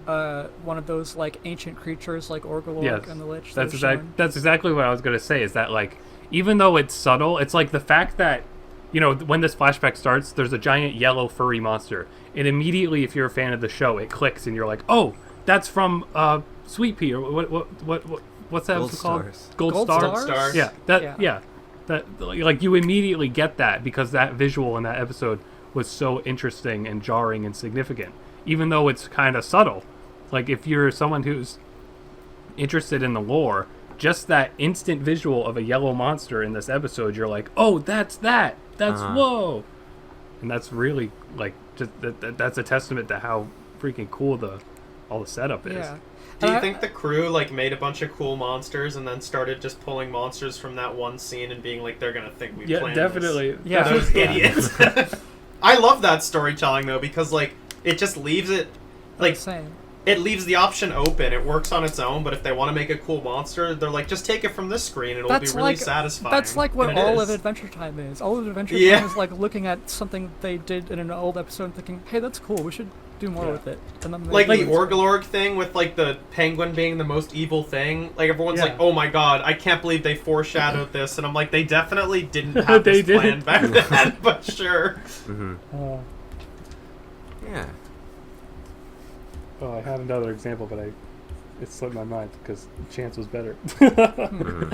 one of those like ancient creatures like Orgolok and the Lich. That's exactly what I was going to say. Is that like, even though it's subtle, it's like the fact that, when this flashback starts, there's a giant yellow furry monster. And immediately, if you're a fan of the show, it clicks and you're like, oh, that's from Sweet Pea, or what's that Gold called? Stars. Gold Stars? Stars. Yeah, that like you immediately get that because that visual in that episode was so interesting and jarring and significant, even though it's kind of subtle. Like if you're someone who's interested in the lore, just that instant visual of a yellow monster in this episode, you're like, oh, that's whoa, and that's really like just that's a testament to how freaking cool all the setup is. Yeah. Do you think the crew like made a bunch of cool monsters and then started just pulling monsters from that one scene and being like, they're gonna think we planned definitely. this? Yeah, Those idiots. I love that storytelling though, because like it just leaves it like it leaves the option open. It works on its own, but if they want to make a cool monster, they're like, just take it from this screen. It'll be really satisfying. That's like what all of Adventure Time is. All of Adventure Time is like looking at something they did in an old episode and thinking, hey, that's cool. We should do more with it. And then like the Orgalorg thing with like the penguin being the most evil thing. Like everyone's like, oh my god, I can't believe they foreshadowed this. And I'm like, they definitely didn't have this plan back then, but sure. Mm-hmm. Yeah. Oh, I had another example, but it slipped my mind because Chance was better. Mm-hmm.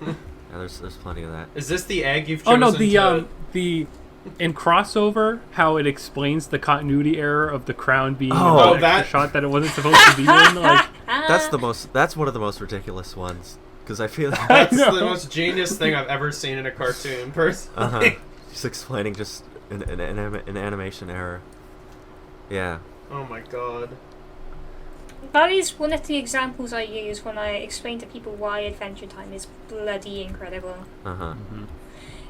Yeah, there's plenty of that. Is this the egg you've chosen? Oh no, the in crossover, how it explains the continuity error of the crown being that shot that it wasn't supposed to be in. Like That's one of the most ridiculous ones because I feel that's the most genius thing I've ever seen in a cartoon. Personally, just explaining just an animation error. Yeah. Oh my god. That is one of the examples I use when I explain to people why Adventure Time is bloody incredible.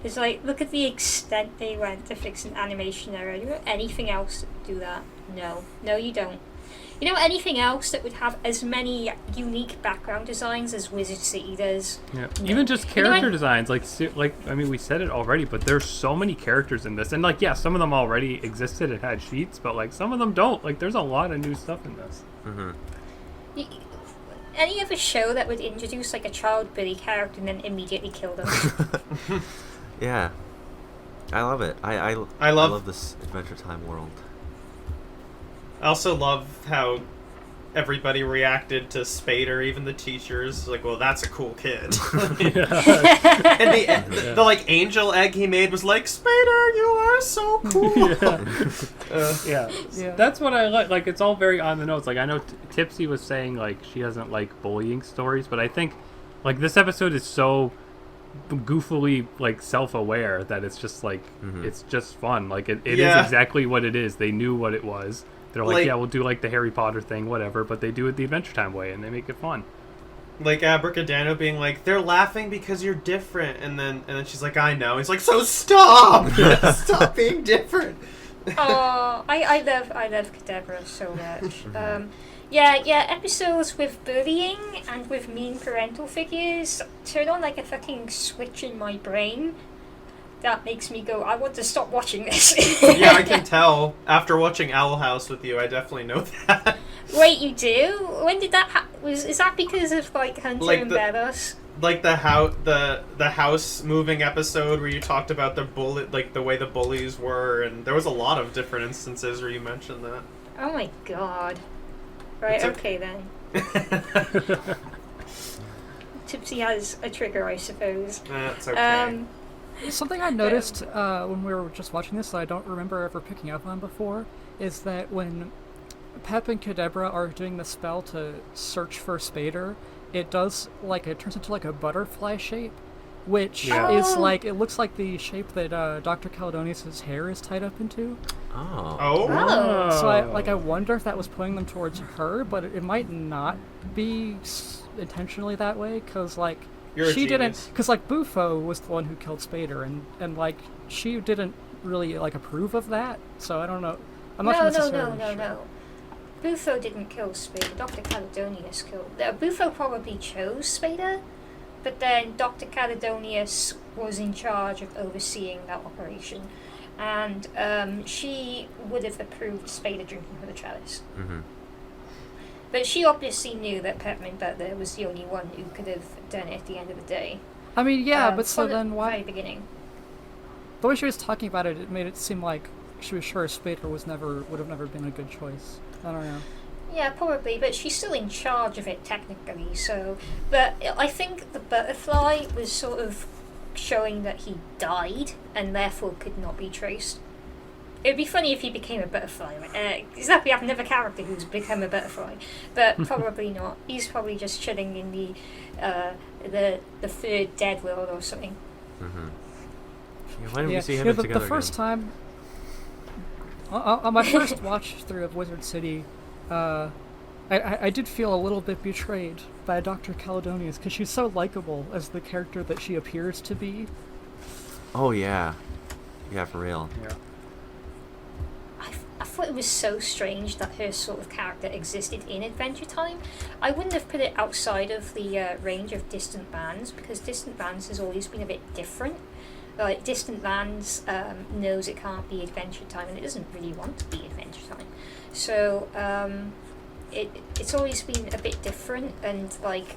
It's like, look at the extent they went to fix an animation error. You know anything else that would do that? No, you don't. You know anything else that would have as many unique background designs as Wizard City does? Yeah. No. Even just character designs, like I mean, we said it already, but there's so many characters in this, and like, yeah, some of them already existed and had sheets, but like some of them don't. Like, there's a lot of new stuff in this. Any other show that would introduce like a child bully character and then immediately kill them? Yeah, I love it. I love this Adventure Time world. I also love how everybody reacted to Spader, even the teachers. Like, well, that's a cool kid. And the like angel egg he made was like, Spader, you are so cool. Yeah. That's what I like. Like, it's all very on the nose. Like, I know Tipsy was saying like she doesn't like bullying stories, but I think like this episode is so goofily like self-aware that it's just like it's just fun. Like it is exactly what it is. They knew what it was. They're like, yeah, we'll do like the Harry Potter thing, whatever, but they do it the Adventure Time way and they make it fun. Like Abracadabra being like, they're laughing because you're different, and then she's like, I know. He's like, so stop! Stop being different. Oh, I love Kadabra so much. Episodes with bullying and with mean parental figures turn on like a fucking switch in my brain that makes me go, I want to stop watching this. Yeah, I can tell. After watching Owl House with you, I definitely know that. Wait, you do? When did that is that because of like Hunter like and Bedos? Like the house moving episode where you talked about the the way the bullies were, and there was a lot of different instances where you mentioned that. Oh my god. Right, okay then. Tipsy has a trigger, I suppose. That's okay. Something I noticed when we were just watching this that I don't remember ever picking up on before is that when Pep and Kadabra are doing the spell to search for Spader, it turns into like a butterfly shape, which is like, it looks like the shape that Dr. Caledonius' hair is tied up into. Oh. So I wonder if that was pulling them towards her, but it might not be intentionally that way, because like she didn't, because like Bufo was the one who killed Spader, and like she didn't really like approve of that, so I don't know. I'm not necessarily sure. No. Bufo didn't kill Spader. Dr. Caledonius killed. Bufo probably chose Spader, but then Dr. Caledonius was in charge of overseeing that operation, and she would have approved Spader drinking from the chalice. But she obviously knew that Peppermint Butler was the only one who could have done it at the end of the day. I mean, yeah, but so then why? Very beginning. The way she was talking about it, it made it seem like she was sure Spader would have never been a good choice. I don't know. Yeah, probably, but she's still in charge of it technically. So, but I think the butterfly was sort of showing that he died and therefore could not be traced. It'd be funny if he became a butterfly. Except we have another character who's become a butterfly, but probably not. He's probably just chilling in the third dead world or something. Mm-hmm. Yeah, why didn't we see him together the first time, on my first watch through of Wizard City, I did feel a little bit betrayed by Dr. Caledonius because she's so likable as the character that she appears to be. Oh yeah, yeah, for real. Yeah. I thought it was so strange that her sort of character existed in Adventure Time. I wouldn't have put it outside of the range of Distant Lands, because Distant Lands has always been a bit different. Like, Distant Lands knows it can't be Adventure Time, and it doesn't really want to be Adventure Time. So it's always been a bit different, and like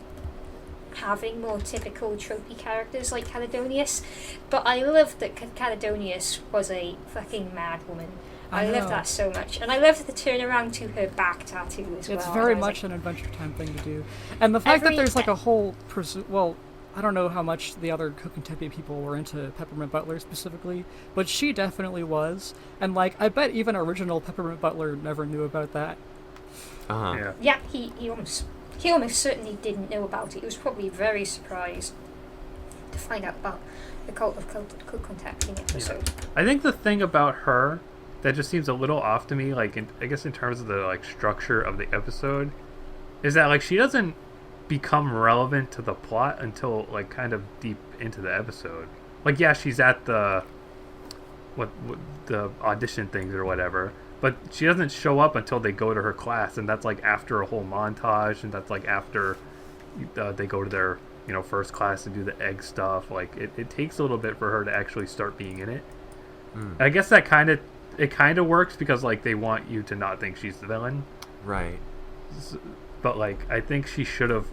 having more typical tropey characters like Caledonius. But I loved that Caledonius was a fucking mad woman. I love that so much. And I love the turnaround to her back tattoo as well. It's very much an Adventure Time thing to do. And the fact that there's like a whole... well, I don't know how much the other Kokentepe people were into Peppermint Butler specifically, but she definitely was. And like, I bet even original Peppermint Butler never knew about that. Uh-huh. Yeah, he almost certainly didn't know about it. He was probably very surprised to find out about the Cult of Kokentepe in episode. Yeah. I think the thing about her that just seems a little off to me, like I guess in terms of the like structure of the episode, is that like she doesn't become relevant to the plot until like kind of deep into the episode. Like, yeah, she's at the what the audition things or whatever, but she doesn't show up until they go to her class, and that's like after a whole montage, and that's like after they go to their first class and do the egg stuff. Like it takes a little bit for her to actually start being in it. I guess that kind of works because like they want you to not think she's the villain, right? But like I think she should have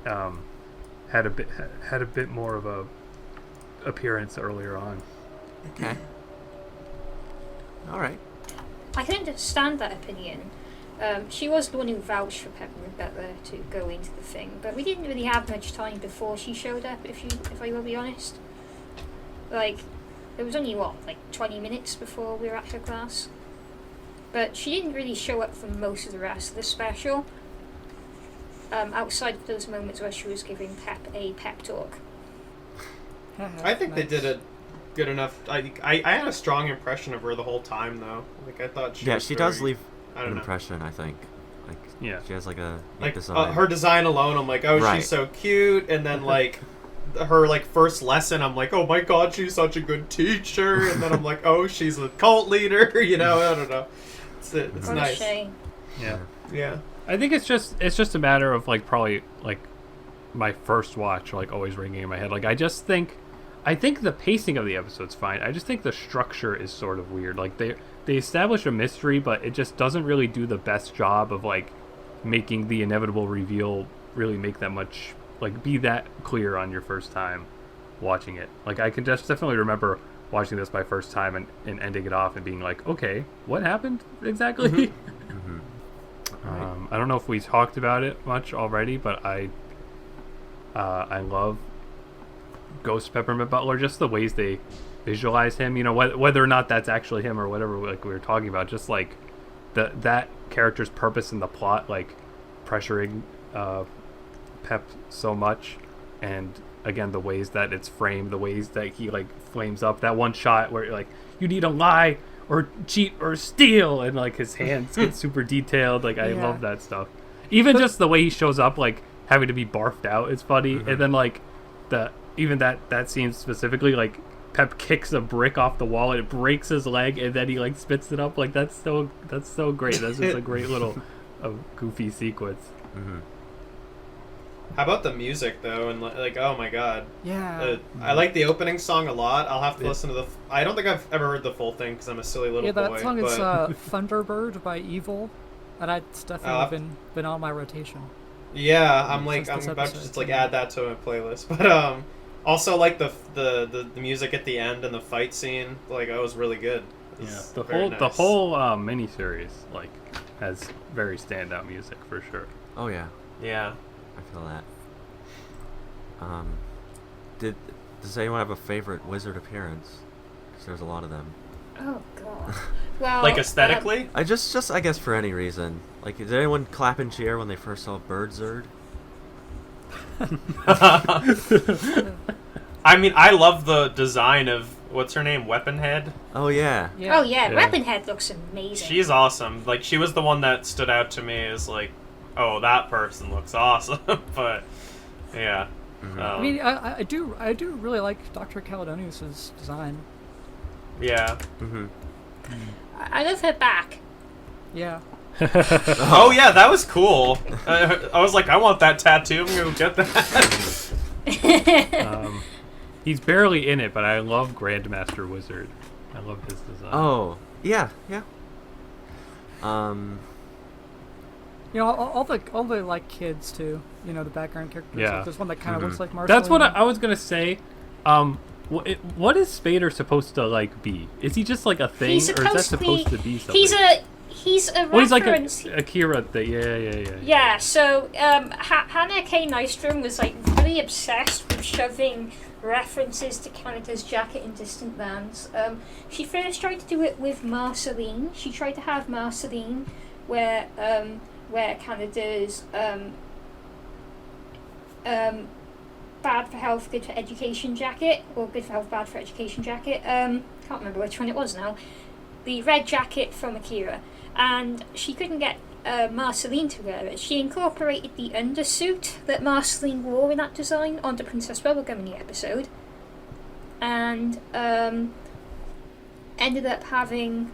had a bit more of a appearance earlier on. Okay. All right. I can understand that opinion. She was the one who vouched for Peppermint Butler to go into the thing, but we didn't really have much time before she showed up. If I will be honest, like. It was only, 20 minutes before we were at her class. But she didn't really show up for most of the rest of the special. Outside of those moments where she was giving Pep a pep talk. I think they did a good enough... I had a strong impression of her the whole time, though. Like, I thought she was does leave an know. impression, I think. Like, yeah. She has, like, a design. Her design alone, I'm like, oh, she's so cute. And then, like... her first lesson, I'm like, oh my god, she's such a good teacher, and then I'm like, oh, she's a cult leader, I don't know. It's nice. Yeah. I think it's just a matter of like probably like my first watch like always ringing in my head. Like I think the pacing of the episode's fine. I just think the structure is sort of weird. Like they establish a mystery, but it just doesn't really do the best job of like making the inevitable reveal really make that much. Like, be that clear on your first time watching it. Like, I can just definitely remember watching this my first time and ending it off and being like, okay, what happened exactly? Mm-hmm. I don't know if we talked about it much already, but I love Ghost Peppermint Butler, just the ways they visualize him, whether or not that's actually him or whatever, like we were talking about, just like that character's purpose in the plot, like pressuring Pep so much, and again the ways that it's framed, the ways that he like flames up, that one shot where like you need to lie or cheat or steal, and like his hands get super detailed. Like I love that stuff. Even just the way he shows up, like having to be barfed out, is funny. And then like that scene specifically, like Pep kicks a brick off the wall and it breaks his leg, and then he like spits it up. Like that's so great. That's just a great little goofy sequence. How about the music, though? And like, oh my god. Yeah. I like the opening song a lot. I'll have to listen to I don't think I've ever heard the full thing because I'm a silly little boy. Yeah, that song is Thunderbird by Evil, and it's definitely been on my rotation. Yeah, I'm about to just add that to my playlist. But also like the music at the end and the fight scene, like that was really good. The whole miniseries, like has very standout music for sure. Oh yeah. Yeah. I feel that. Does anyone have a favorite wizard appearance? Because there's a lot of them. Oh god. Well, Like aesthetically? I just I guess for any reason. Like, did anyone clap and cheer when they first saw Birdzerd? I mean, I love the design of what's her name, Weaponhead. Oh yeah. Oh yeah, Weaponhead looks amazing. She's awesome. Like, she was the one that stood out to me as like, oh, that person looks awesome. But yeah. Mm-hmm. I mean, I do really like Dr. Caledonius's design. Yeah. Mm-hmm. I love her back. Yeah. Oh yeah, that was cool. I was like, I want that tattoo. I'm gonna get that. He's barely in it, but I love Grandmaster Wizard. I love his design. Oh yeah. You know, all the like kids too. You know, the background characters. Yeah. Like, there's one that kind of looks like Marceline. That's what I was gonna say. What is Spader supposed to like be? Is he just like a thing, or is that supposed to be something? He's a well, he's like reference. a Akira thing. Yeah. Yeah, so Hannah K. Nystrom was like really obsessed with shoving references to Canada's jacket in distant lands. She first tried to do it with Marceline. She tried to have Marceline where Canada's bad for health, good for education jacket, or good for health, bad for education jacket. Can't remember which one it was now. The red jacket from Akira. And she couldn't get Marceline to wear it. She incorporated the undersuit that Marceline wore in that design onto Princess Bubblegum in the episode. And ended up having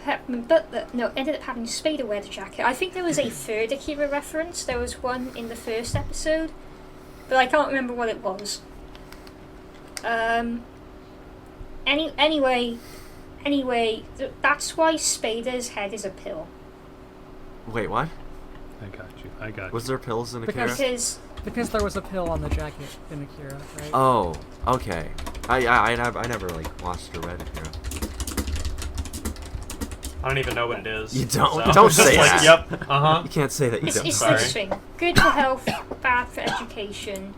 Peppermint Butler, ended up having Spader wear the jacket. I think there was a third Akira reference. There was one in the first episode, but I can't remember what it was. Anyway, that's why Spader's head is a pill. Wait, what? I got you. Was there pills in Akira? Because there was a pill on the jacket in Akira, right? Oh, okay. I never like watched or read Akira. I don't even know what it is. You don't? So. Don't say like, that. Yep. You can't say that you don't. It's Sorry. this thing. Good for health, bad for education.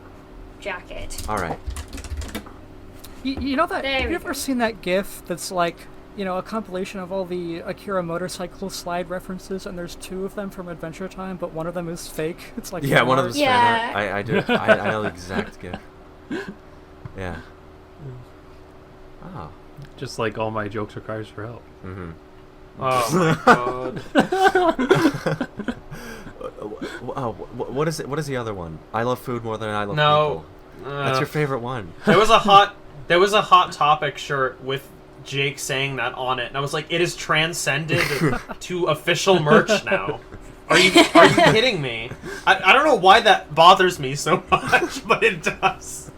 Jacket. All right. You know that? There Have we you ever go. seen that GIF that's like, you know, a compilation of all the Akira motorcycle slide references, and there's two of them from Adventure Time, but one of them is fake. It's like Yeah, one of them's Yeah. fan art. I do. I know the exact gift. Yeah. Oh. Just like all my jokes are cries for help. Mm-hmm. Oh my god. What is it? What is the other one? I love food more than I love No. people. That's your favorite one. There was a hot topic shirt with Jake saying that on it, and I was like, it is transcended to official merch now. Are you kidding me? I don't know why that bothers me so much, but it does.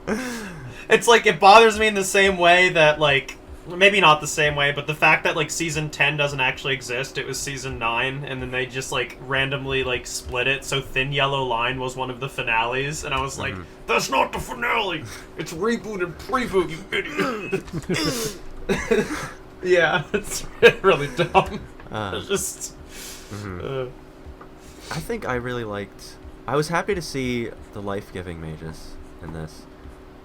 It's like it bothers me in the same way that like maybe not the same way, but the fact that like season 10 doesn't actually exist. It was season 9, and then they just like randomly like split it. So Thin Yellow Line was one of the finales, and I was like, that's not the finale. It's reboot and preboot, you idiot. Yeah, it's really dumb. It's just. I think I really liked. I was happy to see the life-giving mages in this.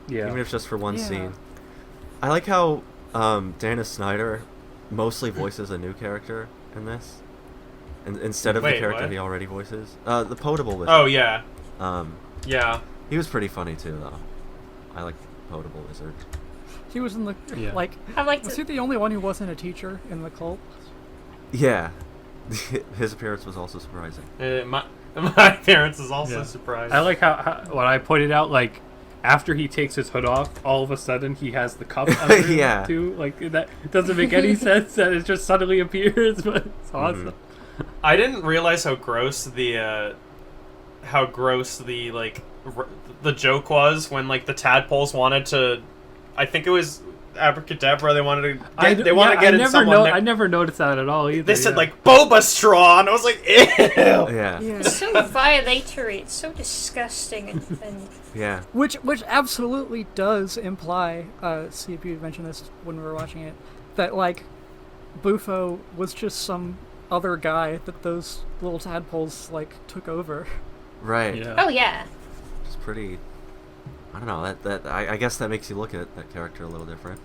Yeah. Even if just for one scene. I like how Dana Snyder mostly voices a new character in this, instead of the character what? he already voices. The Potable Wizard. Oh yeah. Yeah. He was pretty funny too, though. I like the Potable Wizard. He was in the like. I like Was he the only one who wasn't a teacher in the cult? Yeah. His appearance was also surprising. My appearance is also surprised. I like how when I pointed out, like, after he takes his hood off, all of a sudden he has the cup under him too. Like, that it doesn't make any sense that it just suddenly appears, but it's awesome. I didn't realize how gross the like the joke was when like the tadpoles wanted to. I think it was Abracadabra. They wanted to. I never noticed that at all either. They said like boba straw, and I was like, ew. Yeah. It's so violatory. It's so disgusting and Yeah. Which absolutely does imply. See if you mentioned this when we were watching it, that like Bufo was just some other guy that those little tadpoles took over. Right. Yeah. Oh yeah. It's pretty. I don't know. I guess that makes you look at that character a little different.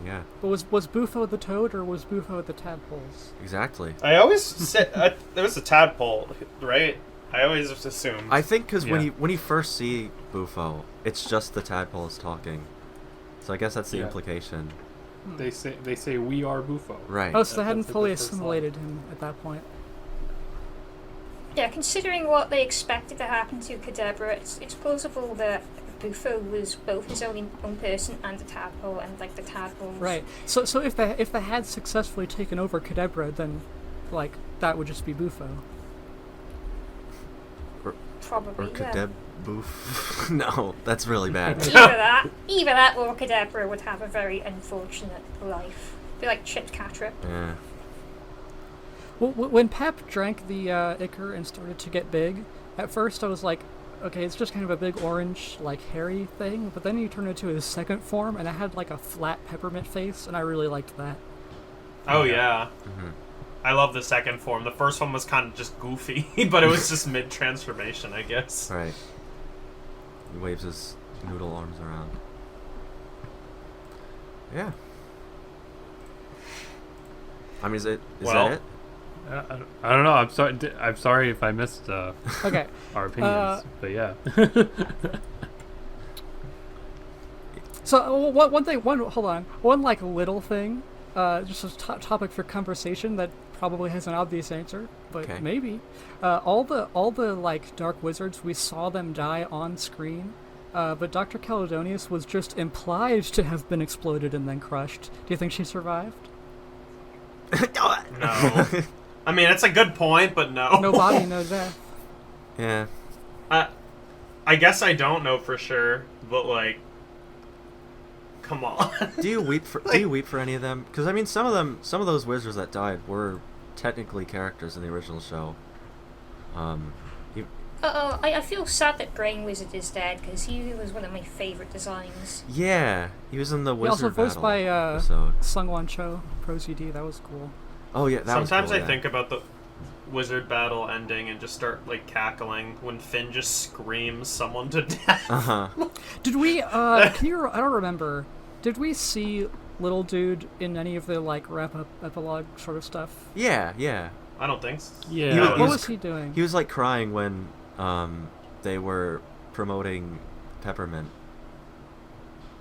Yeah. But was Bufo the toad or was Bufo the tadpoles? Exactly. I always said there was a tadpole, right? I always assumed. I think because when you first see Bufo, it's just the tadpoles talking. So I guess that's the implication. They say we are Bufo. Right. Oh, so they hadn't fully assimilated him at that point. Yeah, considering what they expected to happen to Kadabra, it's plausible that Bufo was both his own person and a tadpole, and the tadpoles. Right. So if they had successfully taken over Kadabra, then that would just be Bufo. Probably. Or Kadeb Boof. No, that's really bad. Either that or Kadabra would have a very unfortunate life. Be like Chipped Catrip. Yeah. Well, when Pep drank the ichor and started to get big, at first I was like, okay, it's just kind of a big orange, hairy thing, but then he turned into his second form, and it had a flat peppermint face, and I really liked that. Oh yeah. Mm-hmm. I love the second form. The first one was kind of just goofy, but it was just mid-transformation, I guess. Right. He waves his noodle arms around. Yeah. I mean, is that it? I don't know. I'm sorry if I missed Okay. our opinions, but yeah. So one little thing, just a topic for conversation that probably has an obvious answer, but maybe. All the dark wizards, we saw them die on screen, but Dr. Caledonius was just implied to have been exploded and then crushed. Do you think she survived? No. I mean, it's a good point, but no. No body, no death. Yeah. I guess I don't know for sure, but come on. Do you weep for any of them? Because I mean, some of those wizards that died were technically characters in the original show. I feel sad that Brain Wizard is dead, because he was one of my favourite designs. Yeah, he was in the Wizard also voiced Battle by Sungwon Cho, Pros UD. That was cool. Oh yeah, that Sometimes was cool, I think about the Wizard Battle ending and just start cackling when Finn just screams someone to death. Uh-huh. Did we? I don't remember. Did we see Little Dude in any of the wrap-up epilogue sort of stuff? Yeah. I don't think so. Yeah. What was he doing? He was crying when they were promoting Peppermint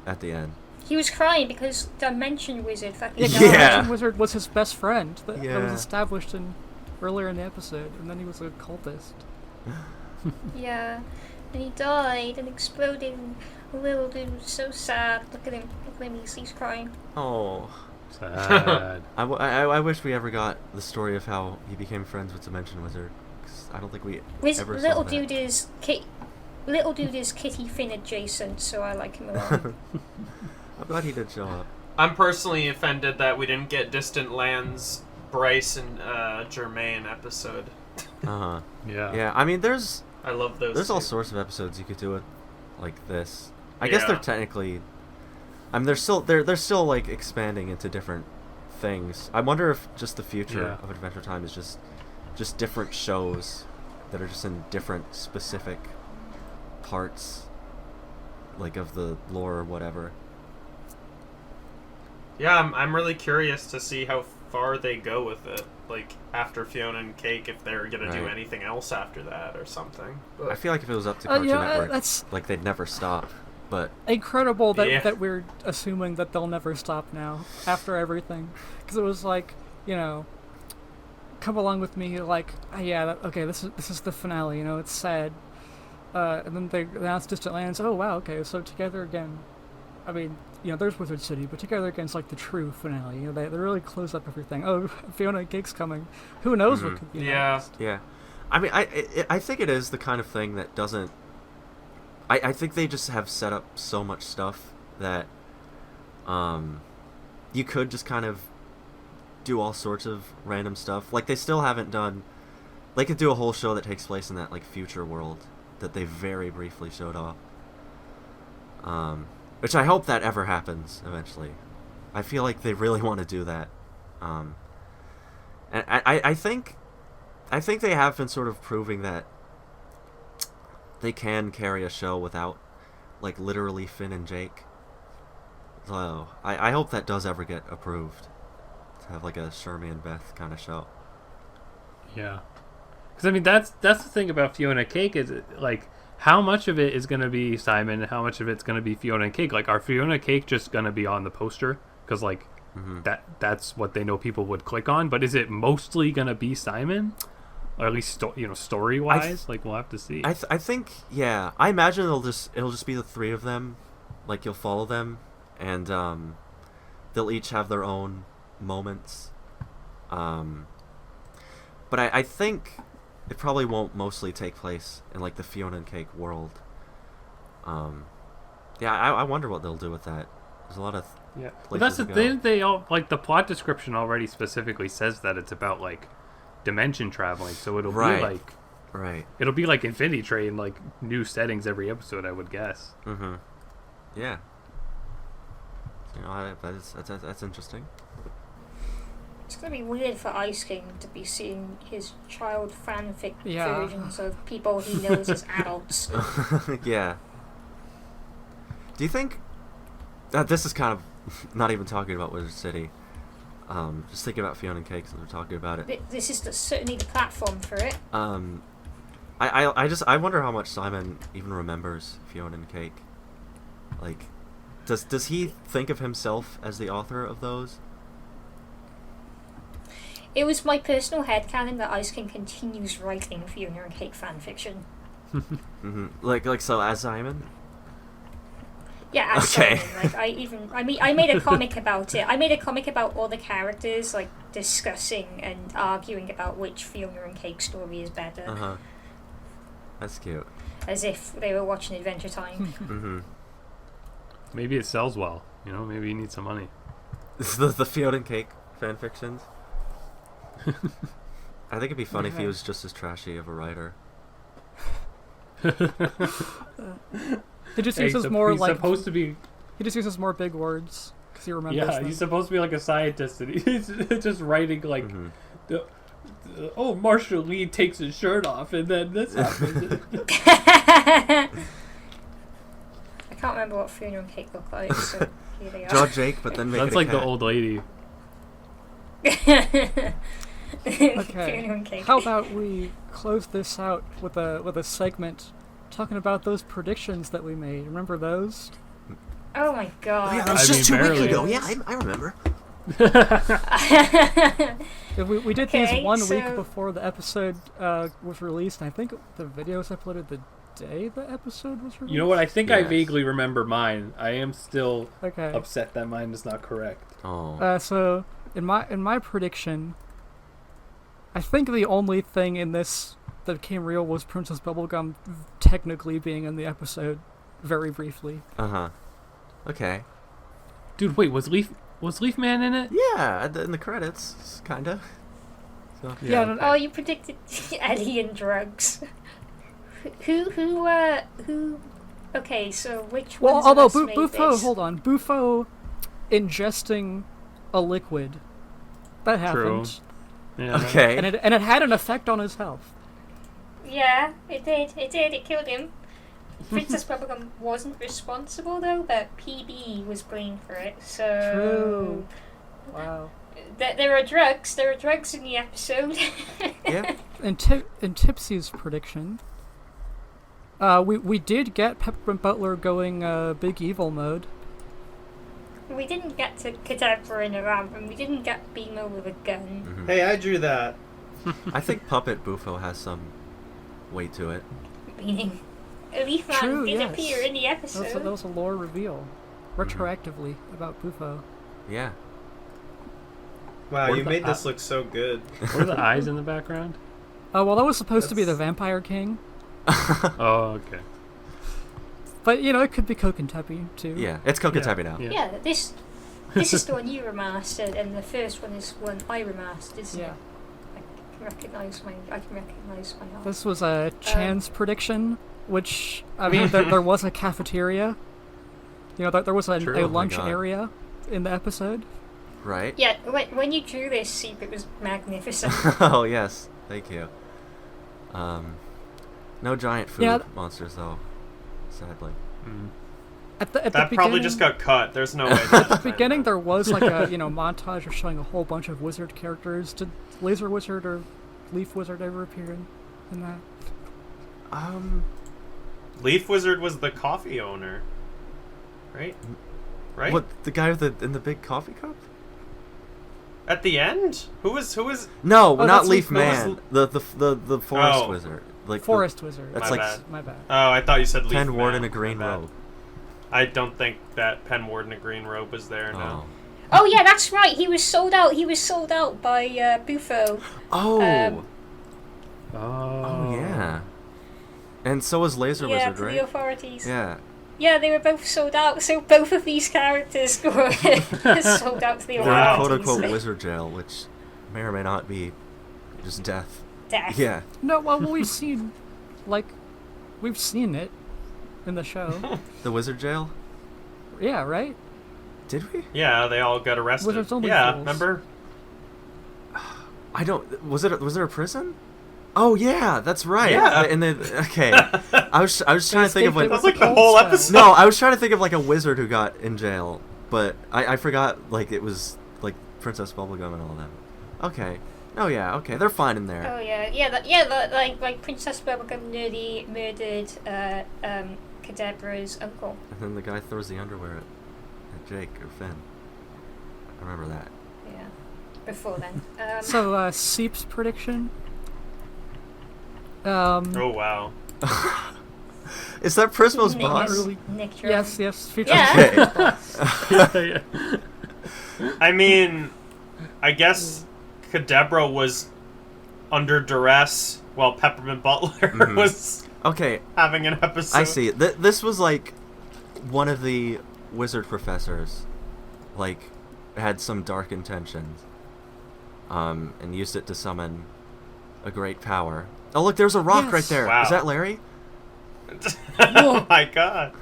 at the end. He was crying because Dimension Wizard fucking died. Dimension Wizard was his best friend. That was established earlier in the episode, and then he was a cultist. Yeah, and he died and exploded. Little Dude was so sad. Look at him. He's crying. Oh. Sad. I wish we ever got the story of how he became friends with Dimension Wizard. 'Cause I don't think we ever saw that. Little Dude is Kitty Finn adjacent, so I like him a lot. I'm glad he did show up. I'm personally offended that we didn't get Distant Lands, Bryce, and Jermaine episode. Uh-huh. Yeah. Yeah, I mean, I love those. There's two. all sorts of episodes you could do it like this. I guess they're technically... I mean, they're still expanding into different things. I wonder if just the future of Adventure Time is just different shows that are just in different specific parts, of the lore or whatever. Yeah, I'm really curious to see how far they go with it. After Fionna and Cake, if they're gonna do anything else after that or something. But I feel like if it was up to Cartoon Network, they'd never stop. But incredible that we're assuming that they'll never stop now after everything, because it was come along with me, okay, this is the finale, it's sad, and then they announced Distant Lands. Oh wow, okay, so Together Again. I mean, there's Wizard City, but Together Again's the true finale. They really close up everything. Oh, Fionna and Cake's coming. Who knows what could be next? Yeah. I mean, I think it is the kind of thing that doesn't. I think they just have set up so much stuff that you could just kind of do all sorts of random stuff. They still haven't done... They could do a whole show that takes place in that future world that they very briefly showed off. Which I hope that ever happens eventually. I feel like they really want to do that. And I think they have been sort of proving that they can carry a show without, like, literally Finn and Jake. So I hope that does ever get approved, to have like a Shermie and Beth kind of show. Yeah, because I mean that's the thing about Fionna and Cake is like how much of it is going to be Simon and how much of it's going to be Fionna and Cake. Like, are Fionna and Cake just going to be on the poster because like that's what they know people would click on? But is it mostly going to be Simon, or at least story wise? Like, we'll have to see. I think I imagine it'll just be the three of them. Like, you'll follow them, and they'll each have their own moments. But I think it probably won't mostly take place in like the Fionna and Cake world. I wonder what they'll do with that. There's a lot of But that's the thing. They all like the plot description already specifically says that it's about like dimension traveling. So it'll be like it'll be like Infinity Train, like new settings every episode, I would guess. Mm-hmm. Yeah. That's interesting. It's going to be weird for Ice King to be seeing his child fanfic versions of people he knows as adults. Yeah. Do you think that this is kind of not even talking about Wizard City? Just thinking about Fionna and Cake since we're talking about it. This is certainly the platform for it. I wonder how much Simon even remembers Fionna and Cake. Like, does he think of himself as the author of those? It was my personal headcanon that Ice King continues writing Fionna and Cake fanfiction. Mm-hmm. Like so as Simon? Yeah, as Simon. Like, I made a comic about it. I made a comic about all the characters, like, discussing and arguing about which Fionna and Cake story is better. Uh-huh. That's cute. As if they were watching Adventure Time. Mm-hmm. Maybe it sells well. Maybe you need some money. the Fionna and Cake fanfictions. I think it'd be funny if he was just as trashy of a writer. He just uses more like supposed to be. He just uses more big words because he remembers. Yeah, them. He's supposed to be like a scientist, and he's just writing like, Marshall Lee takes his shirt off, and then this happens. I can't remember what Fionna and Cake look like, so here they are. Draw Jake, but then make That's it a like cat. the old lady. Okay. How about we close this out with a segment talking about those predictions that we made? Remember those? Oh my god! Oh, yeah, that was just 2 weeks ago. Yeah, I remember. We did these 1 week before the episode was released. And I think the video was uploaded the day the episode was released. You know what? I think I vaguely remember mine. I am still upset that mine is not correct. Oh. So in my prediction, I think the only thing in this that became real was Princess Bubblegum technically being in the episode, very briefly. Uh-huh. Okay. Dude, wait, was Leafman in it? Yeah, in the credits, kinda. So, yeah. Oh, you predicted Eddie and drugs. Who? Okay, so which one? Well, although Bufo, hold on, Bufo ingesting a liquid, that happened. True. Yeah. Okay. And it had an effect on his health. Yeah, it did. It killed him. Princess Bubblegum wasn't responsible though, but PB was blamed for it. So true. Wow. There are drugs. There are drugs in the episode. Yeah. In Tipsy's prediction, we did get Peppermint Butler going big evil mode. We didn't get to Kadabra in a ramp, and we didn't get Beamo with a gun. Mm-hmm. Hey, I drew that. I think Puppet Bufo has some weight to it. Meaning, Leafman did appear in the episode. That was a lore reveal, retroactively, about Bufo. Yeah. Wow, you made this look so good. What are the eyes in the background? Oh, well, that was supposed to be the Vampire King. Oh, okay. But, it could be Coke and Teppy, too. Yeah, it's Coke and Teppy now. Yeah, this is the one you remastered, and the first one is one I remastered, isn't it? I can recognise my art. This was a Chan's prediction, which, I mean, there was a cafeteria. There was a lunch area in the episode. Right? Yeah, when you drew this Seep, it was magnificent. Oh, yes. Thank you. No giant food monsters, though, sadly. Mm. At the that probably just got cut. There's no way. At the beginning, there was like a montage of showing a whole bunch of wizard characters. Did Laser Wizard or Leaf Wizard ever appear in that? Leaf Wizard was the coffee owner, right? Right. What, the guy in the big coffee cup? At the end, who was? No, Oh, not that's Leaf Leaf Man. The forest wizard. Like Forest Wizard. That's My like bad. My bad. Oh, I thought you said Leaf Pen Man. Ward in a My green bad. robe. I don't think that Pen Ward in a green robe was there. No. Oh yeah, that's right. He was sold out. He was sold out by Bufo. Oh. Oh. Oh yeah. And so was Laser Yeah, Wizard, to right? the authorities. Yeah. Yeah, they were both sold out. So both of these characters were sold out to the They're in Wow. authorities. quote-unquote wizard jail, which may or may not be just death. Death. Yeah. No, well, we've seen it in the show. The wizard jail? Yeah, right? Did we? Yeah, they all got arrested. Wizards only Yeah, fools. remember? I don't. Was there a prison? Oh yeah, that's right. Yeah. Okay. I was trying to think of It That was was like the cold whole spell. episode. No, I was trying to think of like a wizard who got in jail, but I forgot like it was like Princess Bubblegum and all that. Okay. Oh yeah. Okay, they're fine in there. Oh like Princess Bubblegum nearly murdered Kadebra's uncle. And then the guy throws the underwear at Jake or Finn. I remember that. Yeah. Before then. So, Seep's prediction. Oh wow. Is that Prismo's Nick- boss? Really? Nick Drone. Yes, future. Yeah. Okay. I mean, I guess Kadebra was under duress while Peppermint Butler was Okay, having an episode. I see. This was like one of the wizard professors, like, had some dark intentions, and used it to summon a great power. Oh look, there's a rock right there. Wow. Is that Larry? Oh my god.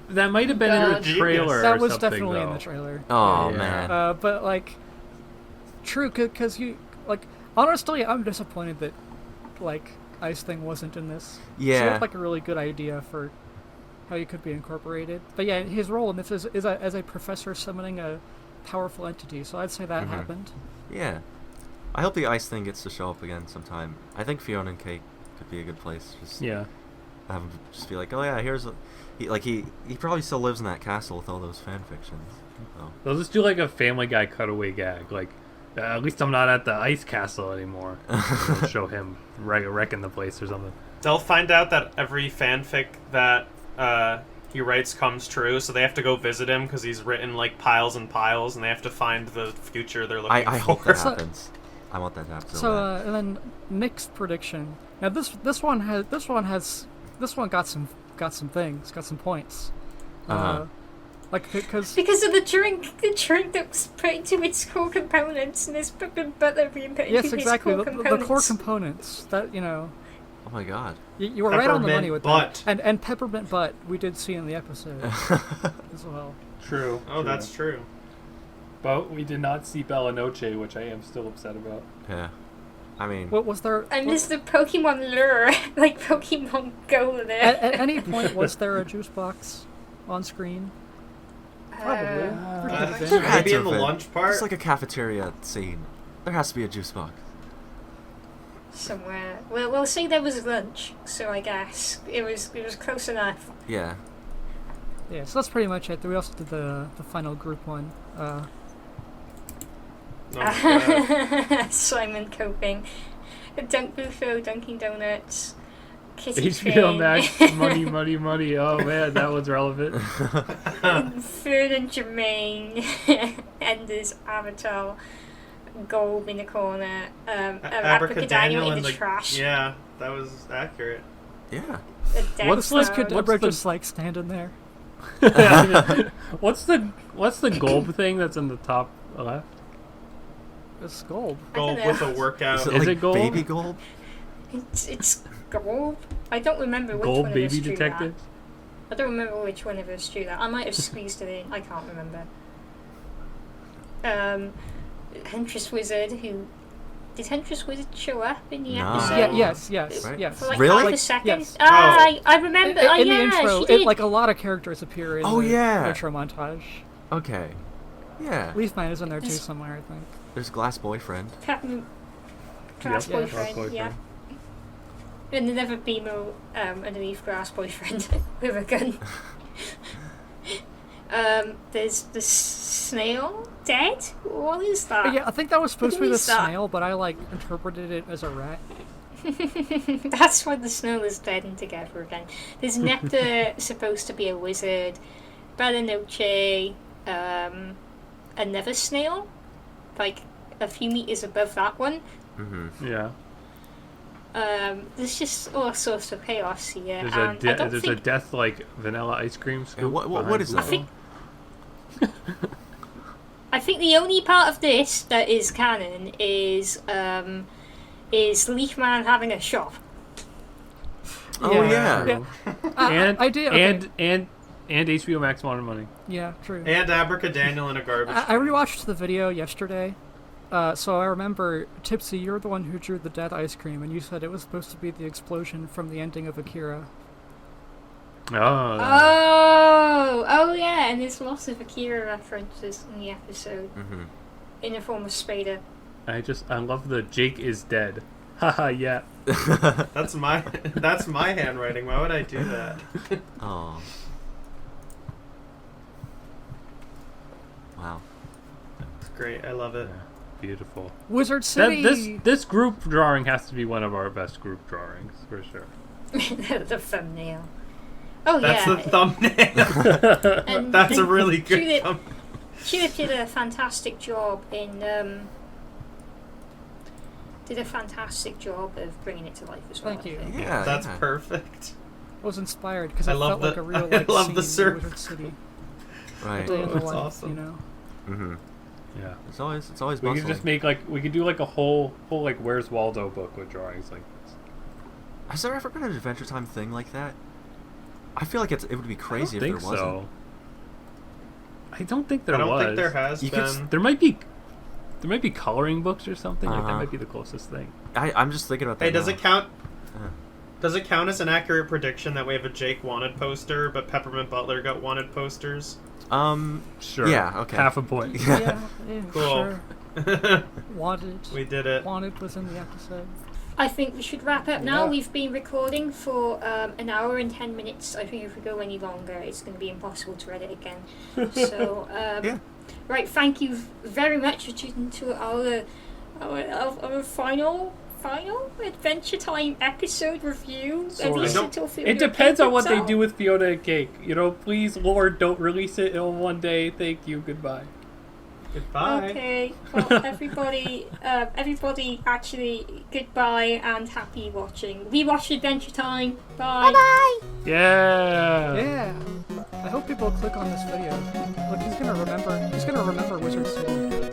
That might have been in the God. trailer. That or was something, definitely in though. the trailer. Oh Yeah. man. But like, true, because you honestly, I'm disappointed that like Ice Thing wasn't in this. It Yeah. looked like a really good idea for how you could be incorporated. But yeah, his role in this is as a professor summoning a powerful entity. So I'd say that happened. Yeah. I hope the ice thing gets to show up again sometime. I think Fionna and Cake could be a good place. Just Yeah. have him just be like, oh yeah, here's he probably still lives in that castle with all those fan fictions. So. They'll just do like a Family Guy cutaway gag, like at least I'm not at the ice castle anymore. They'll show him wrecking the place or something. They'll find out that every fanfic that he writes comes true, so they have to go visit him because he's written like piles and piles, and they have to find the future they're looking for. I hope that happens. I want that to happen. So and then Nick's prediction. Now this one got some points. Like because of the drink that was put into its core components, and this Peppermint Butler being put yes, into exactly its core the components. core components that oh my god. you were right on the money with Peppermint that. And Peppermint Butt we did see in the episode as well. True. Oh, that's true. But we did not see Bella Noche, which I am still upset about. Yeah. I mean, What was there? And there's the Pokemon lure, like Pokemon Go there. At any point was there a juice box on screen? Probably. there had Maybe to in the have been. lunch part. It's like a cafeteria scene. There has to be a juice box. Somewhere. Well, we'll say there was lunch, so I guess it was close enough. Yeah. Yeah, so that's pretty much it. We also did the final group one. Oh my God. Simon coping. Dunk Bufo, Dunkin' Donuts, Kitty HBO Train, Max, money. Oh man, that was relevant. Fern and Jermaine, Ender's Avatar, Gold in the corner, Abracadaniel in the trash. Yeah, that was accurate. Yeah. The dead What's Was star. Kadabra just like standing there? What's the Golb thing that's in the top left? It's gold. I don't Gold know. with a workout. Is it Is like it gold? baby gold? It's Gold. I don't remember which Gold one baby of us drew detective? that. I don't remember which one of us drew that. I might have squeezed it in. I can't remember. Huntress Wizard, who... Did Huntress Wizard show up in the No. episode? Yes. Right. For like Really? half a second? Yes. I remember. In yeah, the intro, she did. like a lot of characters appear in the intro montage. Okay. Yeah. Leafman is in there too somewhere, I think. There's Glass Boyfriend. Peppermint Grass Yep, Boyfriend, Grass yeah. And the Never Beamo underneath Grass Boyfriend with a gun. There's the snail dead? What is that? Yeah, I think that was supposed to be What the is that? snail, but I interpreted it as a rat. That's why the snail is dead and together again. There's Nectar, supposed to be a wizard. Bella Noche, another snail, like a few meters above that one. Yeah. There's just all sorts of chaos here. There's a death like vanilla ice cream scoop. What is that? I think the only part of this that is canon is Leafman having a shop. Oh Yeah. And I did. Okay. and HBO Max wanted money. Yeah, true. And Abracadaniel in a garbage. I rewatched the video yesterday, so I remember, Tipsy, you're the one who drew the death ice cream, and you said it was supposed to be the explosion from the ending of Akira. Oh yeah, and there's lots of Akira references in the episode in the form of Spader. I love the Jake is dead. Haha, yeah. That's my handwriting. Why would I do that? Oh. Wow. It's great. I love it. Yeah, beautiful. Wizard City! This group drawing has to be one of our best group drawings, for sure. The thumbnail. Oh That's yeah. the thumbnail. And That's a really good Judith, thumbnail. Judith did a fantastic job in of bringing it to life as well. Thank you. I think. Yeah. That's yeah. perfect. I was inspired because I it love felt like the- a real I like love scene the in surf. Wizard City. Right. Day in the That's life, awesome. you know. Yeah. It's always We bustling. could just make we could do like a whole like Where's Waldo book with drawings like this. Has there ever been an Adventure Time thing like that? I feel like it would be crazy I don't if think there wasn't. so. I don't think there I don't was. think there has You could been. There might be coloring books or something like that. Might be the closest thing. I'm just thinking about that. Hey, does now. it count? Uh. Does it count as an accurate prediction that we have a Jake wanted poster, but Peppermint Butler got wanted posters? Sure. Yeah, okay. Half a point. Yeah, Cool. sure. Wanted. We did it. Wanted was in the episode. I think we should wrap up now. Yeah. We've been recording for an hour and 10 minutes. I think if we go any longer, it's going to be impossible to edit again. So, Yeah. Right, thank you very much for tuning to our final Adventure Time episode review. At least until Fiona It depends on what comes they out. do with Fiona and Cake. Please, Lord, don't release it in one day. Thank you. Goodbye. Goodbye. Okay, well, everybody, actually, goodbye and happy watching. We watched Adventure Time. Bye. Bye. Yeah. Yeah. I hope people click on this video. Look, he's gonna remember Wizard City.